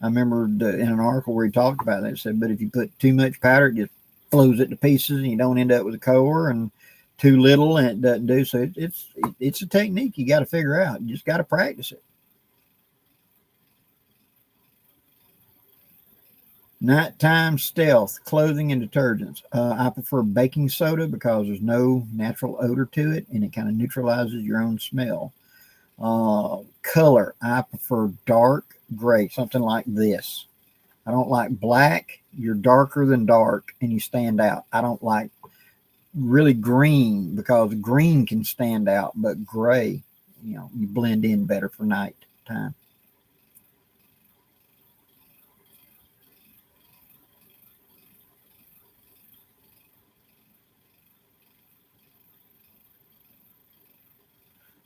I remember in an article where he talked about that, it said, but if you put too much powder, it just flows it to pieces, and you don't end up with a core, and too little, and it doesn't do. So it's a technique you got to figure out. You just got to practice it. Nighttime stealth, clothing and detergents. I prefer baking soda because there's no natural odor to it, and it kind of neutralizes your own smell. Color, I prefer dark gray, something like this. I don't like black. You're darker than dark, and you stand out. I don't like really green because green can stand out, but gray, you blend in better for night time.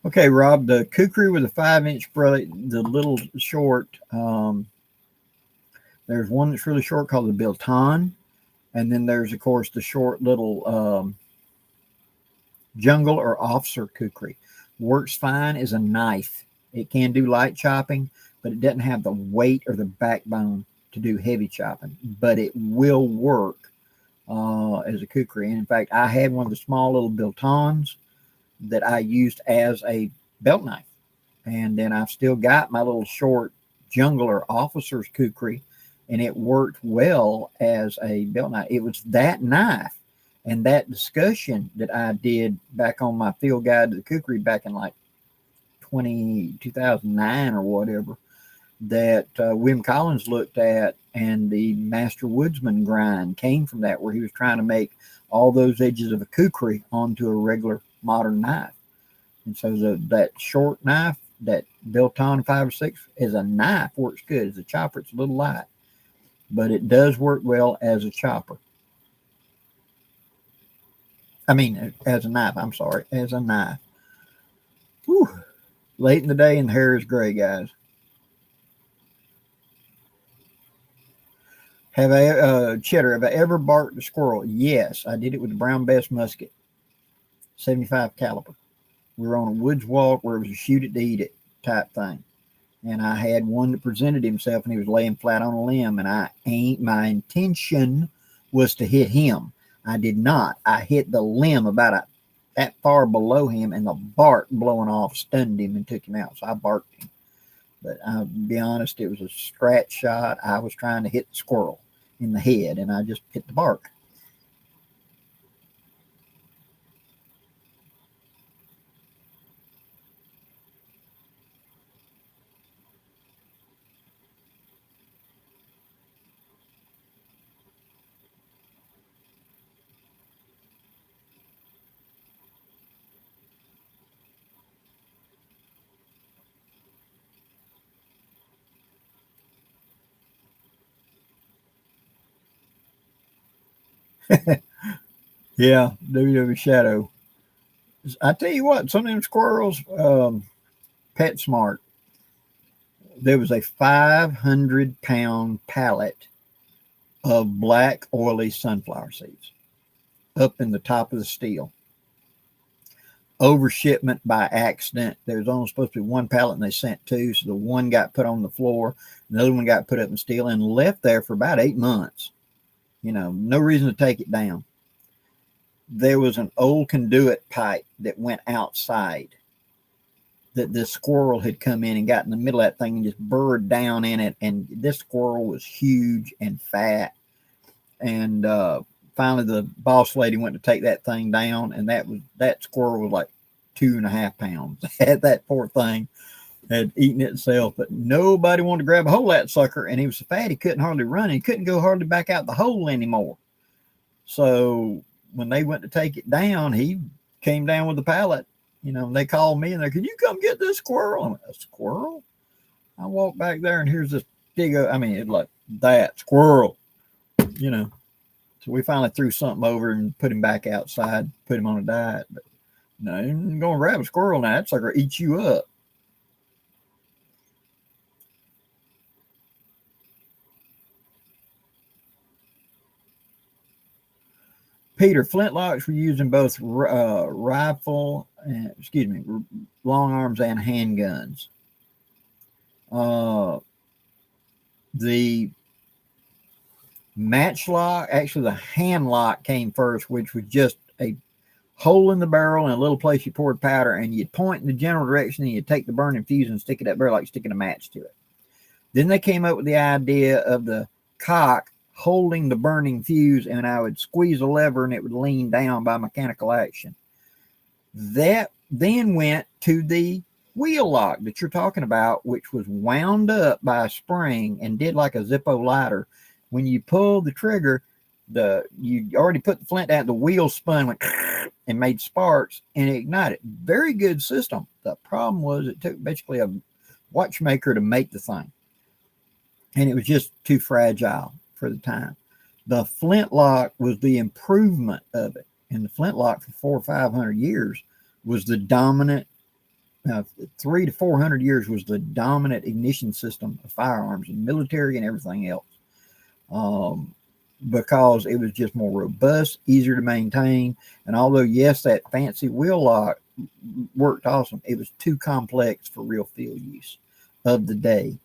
Okay, Rob, the kukri with a 5-inch bullet, the little short, there's one that's really short called the bilton, and then there's, of course, the short little jungle or officer kukri. Works fine as a knife. It can do light chopping, but it doesn't have the weight or the backbone to do heavy chopping. But it will work as a kukri. And in fact, I had one of the small little biltons that I used as a belt knife. And then I've still got my little short jungle or officer's kukri, and it worked well as a belt knife. It was that knife and that discussion that I did back on my field guide to the kukri back in like 2009 or whatever, that William Collins looked at, and the master woodsman grind came from that, where he was trying to make all those edges of a kukri onto a regular modern knife. And so that short knife, that bilton 5 or 6, as a knife works good. As a chopper, it's a little light, but it does work well as a chopper. As a knife. I'm sorry, as a knife. Whew. Late in the day and the hair is gray, guys. Cheddar, have I ever barked a squirrel? Yes, I did it with the Brown Bess musket, 75 caliber. We were on a woods walk where it was a shoot it to eat it type thing. And I had one that presented himself, and he was laying flat on a limb, and my intention was to hit him. I did not. I hit the limb about that far below him, and the bark blowing off stunned him and took him out. So I barked him. But I'll be honest, it was a scratch shot. I was trying to hit the squirrel in the head, and I just hit the bark. Yeah, WW Shadow. I tell you what, some of them squirrels, PetSmart, there was a 500-pound pallet of black oily sunflower seeds up in the top of the steel. Overshipment by accident. There was only supposed to be one pallet and they sent two. So the one got put on the floor, and the other one got put up in steel and left there for about 8 months. No reason to take it down. There was an old conduit pipe that went outside that this squirrel had come in and got in the middle of that thing and just burrowed down in it. And this squirrel was huge and fat. And finally, the boss lady went to take that thing down, and that squirrel was like 2.5 pounds. That poor thing had eaten itself, but nobody wanted to grab a hold of that sucker, and he was so fat he couldn't hardly run. He couldn't go hardly back out the hole anymore. So when they went to take it down, he came down with the pallet. They called me and they, "Can you come get this squirrel?" I went, "A squirrel?" I walked back there and here's this big, it's like that squirrel, So we finally threw something over and put him back outside, put him on a diet. But no, you're going to grab a squirrel now. It's like going to eat you up. Peter, flintlocks were used in both long arms and handguns. The matchlock, actually the hand lock came first, which was just a hole in the barrel and a little place you poured powder, and you'd point in the general direction and you'd take the burning fuse and stick it up there like sticking a match to it. Then they came up with the idea of the cock holding the burning fuse, and I would squeeze a lever and it would lean down by mechanical action. That then went to the wheel lock that you're talking about, which was wound up by a spring and did like a Zippo lighter. When you pulled the trigger, you already put the flint down, the wheel spun, went and made sparks, and it ignited. Very good system. The problem was it took basically a watchmaker to make the thing, and it was just too fragile for the time. The flintlock was the improvement of it, and the flintlock for 400 or 500 years was the dominant. 300 to 400 years was the dominant ignition system of firearms and military and everything else, because it was just more robust, easier to maintain. And although, yes, that fancy wheel lock worked awesome, it was too complex for real field use of the day.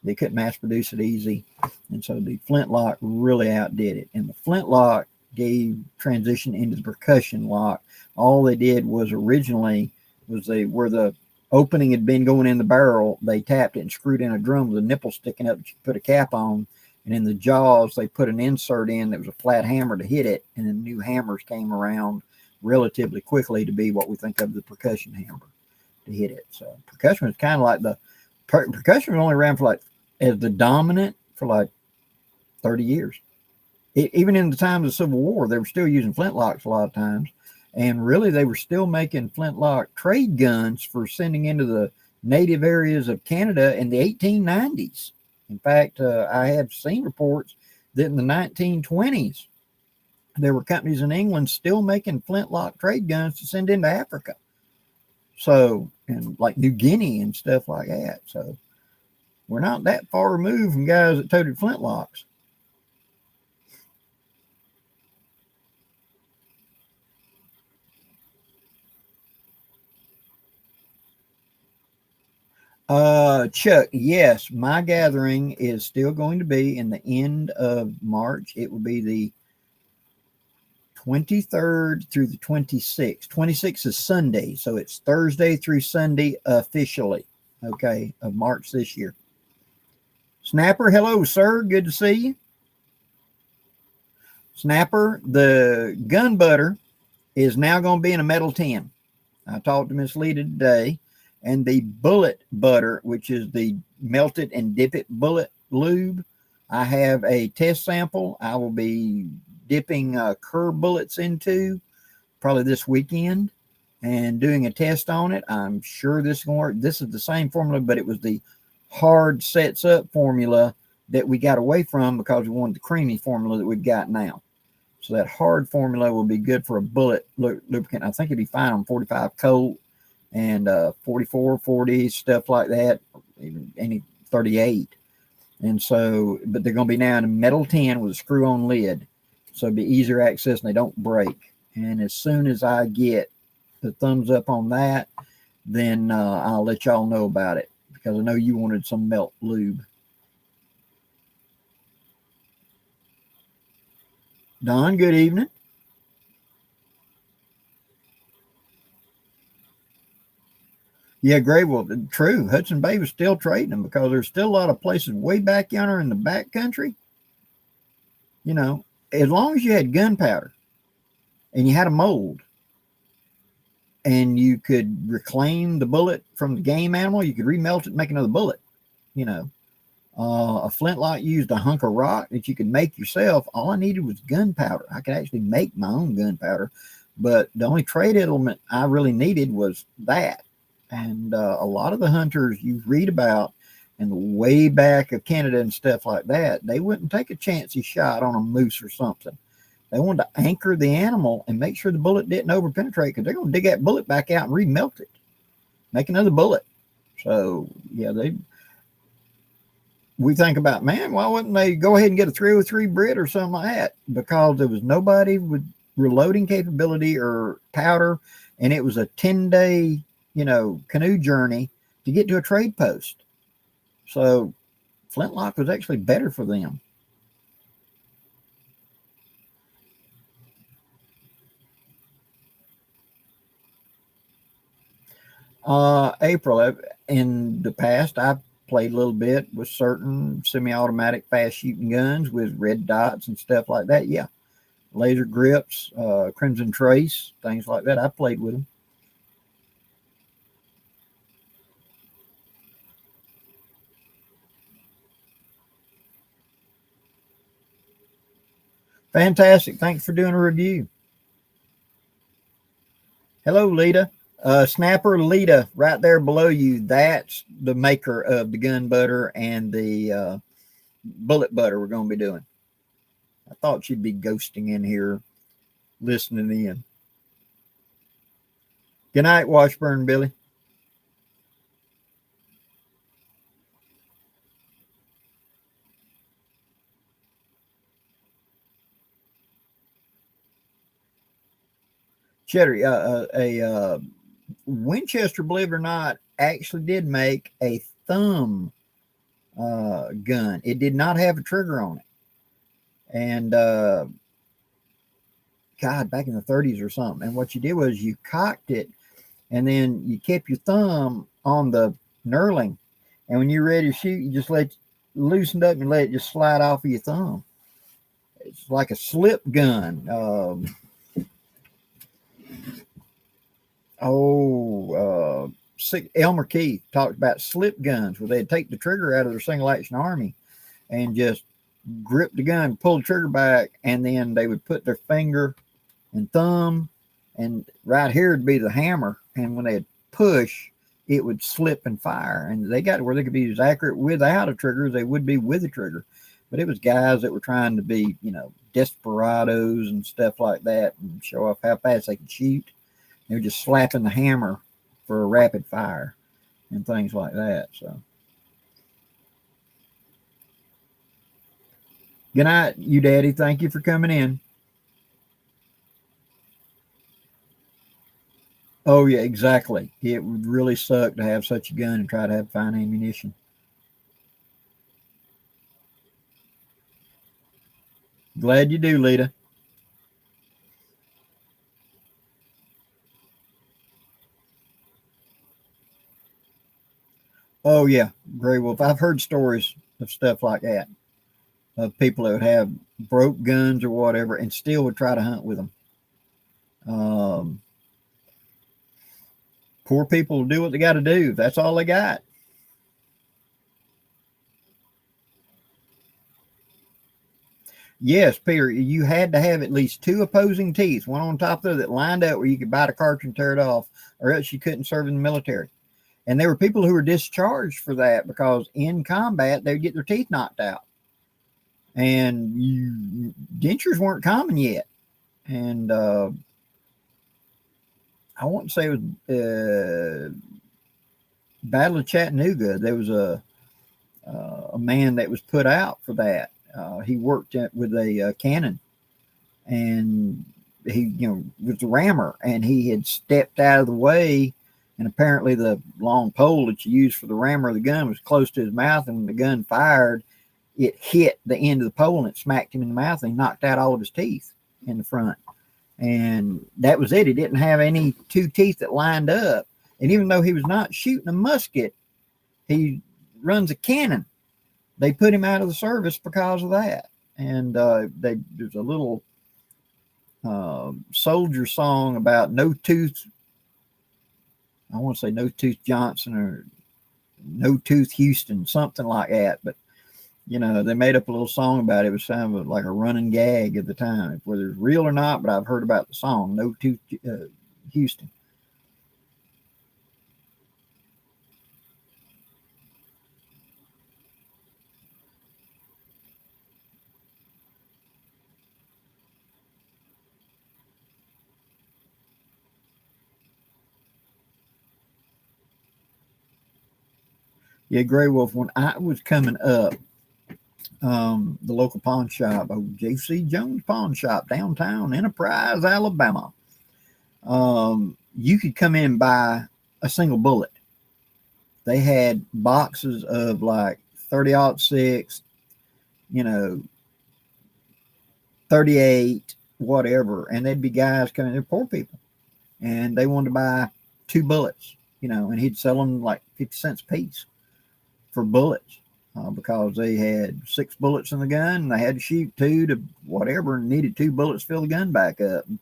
They couldn't mass produce it easy. And so the flintlock really outdid it. And the flintlock gave transition into the percussion lock. All they did was originally where the opening had been going in the barrel, they tapped it and screwed in a drum with a nipple sticking up that you put a cap on. And in the jaws, they put an insert in that was a flat hammer to hit it. And then new hammers came around relatively quickly to be what we think of the percussion hammer to hit it. So percussion was kind of like percussion was only around for like as the dominant for like 30 years. Even in the time of the Civil War, they were still using flintlocks a lot of times. And really, they were still making flintlock trade guns for sending into the native areas of Canada in the 1890s. In fact, I have seen reports that in the 1920s, there were companies in England still making flintlock trade guns to send into Africa. So, and like New Guinea and stuff like that. So, we're not that far removed from guys that toted flintlocks. Chuck, yes, my gathering is still going to be in the end of March. It will be the 23rd through the 26th. 26th is Sunday, so it's Thursday through Sunday officially, okay, of March this year. Snapper, hello, sir. Good to see you. Snapper, the gun butter is now going to be in a metal tin. I talked to Miss Lita today. And the bullet butter, which is the melted and dip it bullet lube, I have a test sample I will be dipping Kerr bullets into probably this weekend and doing a test on it. I'm sure this is going to work. This is the same formula, but it was the hard sets up formula that we got away from because we wanted the creamy formula that we've got now. So that hard formula will be good for a bullet lubricant. I think it'd be fine on 45 Colt and 44, 40, stuff like that, even any 38. And so, but they're going to be now in a metal tin with a screw-on lid. So it'll be easier access and they don't break. And as soon as I get the thumbs up on that, then I'll let y'all know about it, because I know you wanted some melt lube. Don, good evening. Yeah, Grayville, true. Hudson Bay was still trading them because there's still a lot of places way back yonder in the back country. You know, as long as you had gunpowder and you had a mold and you could reclaim the bullet from the game animal, you could remelt it and make another bullet. You know, a flintlock used a hunk of rock that you could make yourself. All I needed was gunpowder. I could actually make my own gunpowder, but the only trade element I really needed was that. And a lot of the hunters you read about in the way back of Canada and stuff like that, they wouldn't take a chancy shot on a moose or something. They wanted to anchor the animal and make sure the bullet didn't overpenetrate, because they're going to dig that bullet back out and remelt it, make another bullet. So, yeah, we think about, man, why wouldn't they go ahead and get a 303 Brit or something like that? Because there was nobody with reloading capability or powder, and it was a 10-day, canoe journey to get to a trade post. So flintlock was actually better for them. April, in the past, I've played a little bit with certain semi-automatic fast shooting guns with red dots and stuff like that. Yeah. Laser grips, Crimson Trace, things like that. I played with them. Fantastic. Thanks for doing a review. Hello, Lita. Snapper Lita, right there below you. That's the maker of the gun butter and the bullet butter we're going to be doing. I thought she'd be ghosting in here, listening in. Good night, Washburn Billy. Cheddar, a Winchester, believe it or not, actually did make a thumb gun. It did not have a trigger on it. And God, back in the 30s or something. And what you did was you cocked it, and then you kept your thumb on the knurling. And when you're ready to shoot, you just loosened up and let it just slide off of your thumb. It's like a slip gun. Elmer Keith talked about slip guns, where they'd take the trigger out of their single action army and just grip the gun, pull the trigger back, and then they would put their finger and thumb, and right here would be the hammer. And when they'd push, it would slip and fire. And they got to where they could be as accurate without a trigger as they would be with a trigger. But it was guys that were trying to be, desperados and stuff like that and show off how fast they could shoot. They were just slapping the hammer for a rapid fire and things like that. So, good night, you daddy. Thank you for coming in. Oh, yeah, exactly. It would really suck to have such a gun and try to have fine ammunition. Glad you do, Lita. Oh, yeah, Gray Wolf. I've heard stories of stuff like that, of people that would have broke guns or whatever and still would try to hunt with them. Poor people do what they got to do. That's all they got. Yes, Peter, you had to have at least two opposing teeth, one on top of the other, that lined up where you could bite a cartridge and tear it off, or else you couldn't serve in the military. And there were people who were discharged for that because in combat they would get their teeth knocked out. And dentures weren't common yet. And I want to say it was Battle of Chattanooga. There was a man that was put out for that. He worked with a cannon, and he, was the rammer, and he had stepped out of the way, and apparently the long pole that you use for the rammer of the gun was close to his mouth, and when the gun fired, it hit the end of the pole and it smacked him in the mouth, and he knocked out all of his teeth in the front. And that was it. He didn't have any two teeth that lined up. And even though he was not shooting a musket, he runs a cannon. They put him out of the service because of that. And there's a little soldier song about No Tooth. I want to say No Tooth Johnson or No Tooth Houston, something like that. But, they made up a little song about it. It was kind of like a running gag at the time, whether it's real or not, but I've heard about the song, No Tooth Houston. Yeah, Gray Wolf, when I was coming up, the local pawn shop, J.C. Jones Pawn Shop, downtown Enterprise, Alabama, you could come in and buy a single bullet. They had boxes of like 30-06, 38, whatever, and there'd be guys coming, they're poor people, and they wanted to buy 2 bullets, and he'd sell them like 50 cents a piece for bullets. Because they had 6 bullets in the gun, and they had to shoot 2 to whatever, and needed 2 bullets to fill the gun back up. And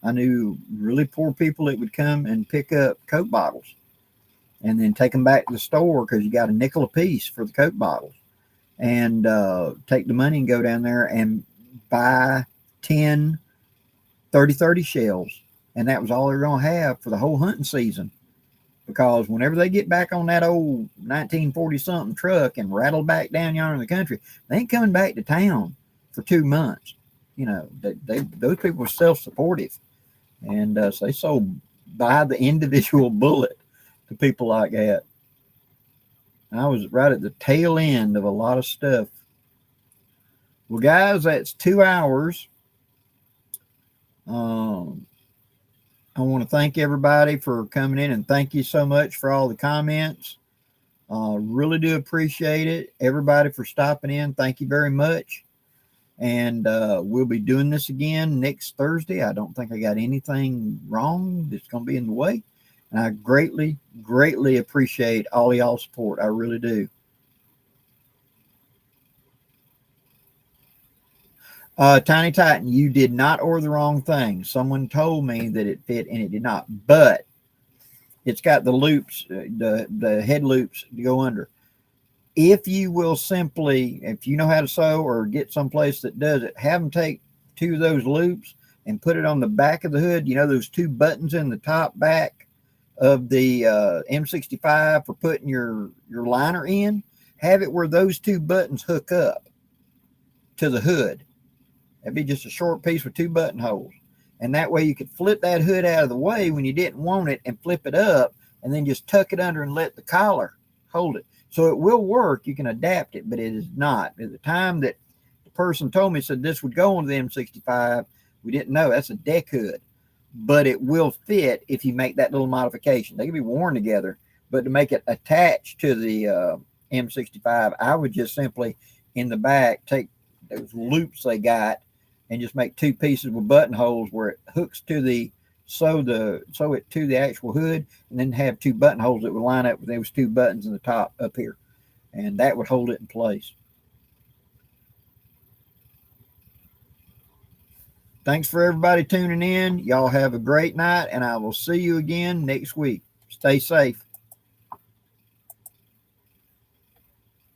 I knew really poor people that would come and pick up Coke bottles and then take them back to the store because you got a nickel a piece for the Coke bottles, and take the money and go down there and buy 10 30-30 shells. And that was all they're going to have for the whole hunting season. Because whenever they get back on that old 1940-something truck and rattle back down yonder in the country, they ain't coming back to town for 2 months. Those people were self-supportive. And so they sold by the individual bullet to people like that. I was right at the tail end of a lot of stuff. Well, guys, that's 2 hours. I want to thank everybody for coming in, and thank you so much for all the comments. Really do appreciate it. Everybody for stopping in, thank you very much. And we'll be doing this again next Thursday. I don't think I got anything wrong that's going to be in the way. And I greatly, greatly appreciate all y'all's support. I really do. Tiny Titan, you did not order the wrong thing. Someone told me that it fit and it did not, but it's got the loops, the head loops to go under. If you will simply, if you know how to sew or get someplace that does it, have them take 2 of those loops and put it on the back of the hood. Those 2 buttons in the top back of the M65 for putting your liner in. Have it where those 2 buttons hook up to the hood. That'd be just a short piece with 2 buttonholes. And that way you could flip that hood out of the way when you didn't want it and flip it up and then just tuck it under and let the collar hold it. So it will work. You can adapt it, but it is not. At the time that the person told me, said this would go on the M65, we didn't know. That's a deck hood. But it will fit if you make that little modification. They can be worn together, but to make it attached to the M65, I would just simply, in the back, take those loops they got and just make 2 pieces with buttonholes where it hooks to the sew it to the actual hood, and then have 2 buttonholes that would line up with those 2 buttons in the top up here, and that would hold it in place. Thanks for everybody tuning in. Y'all have a great night, and I will see you again next week. Stay safe.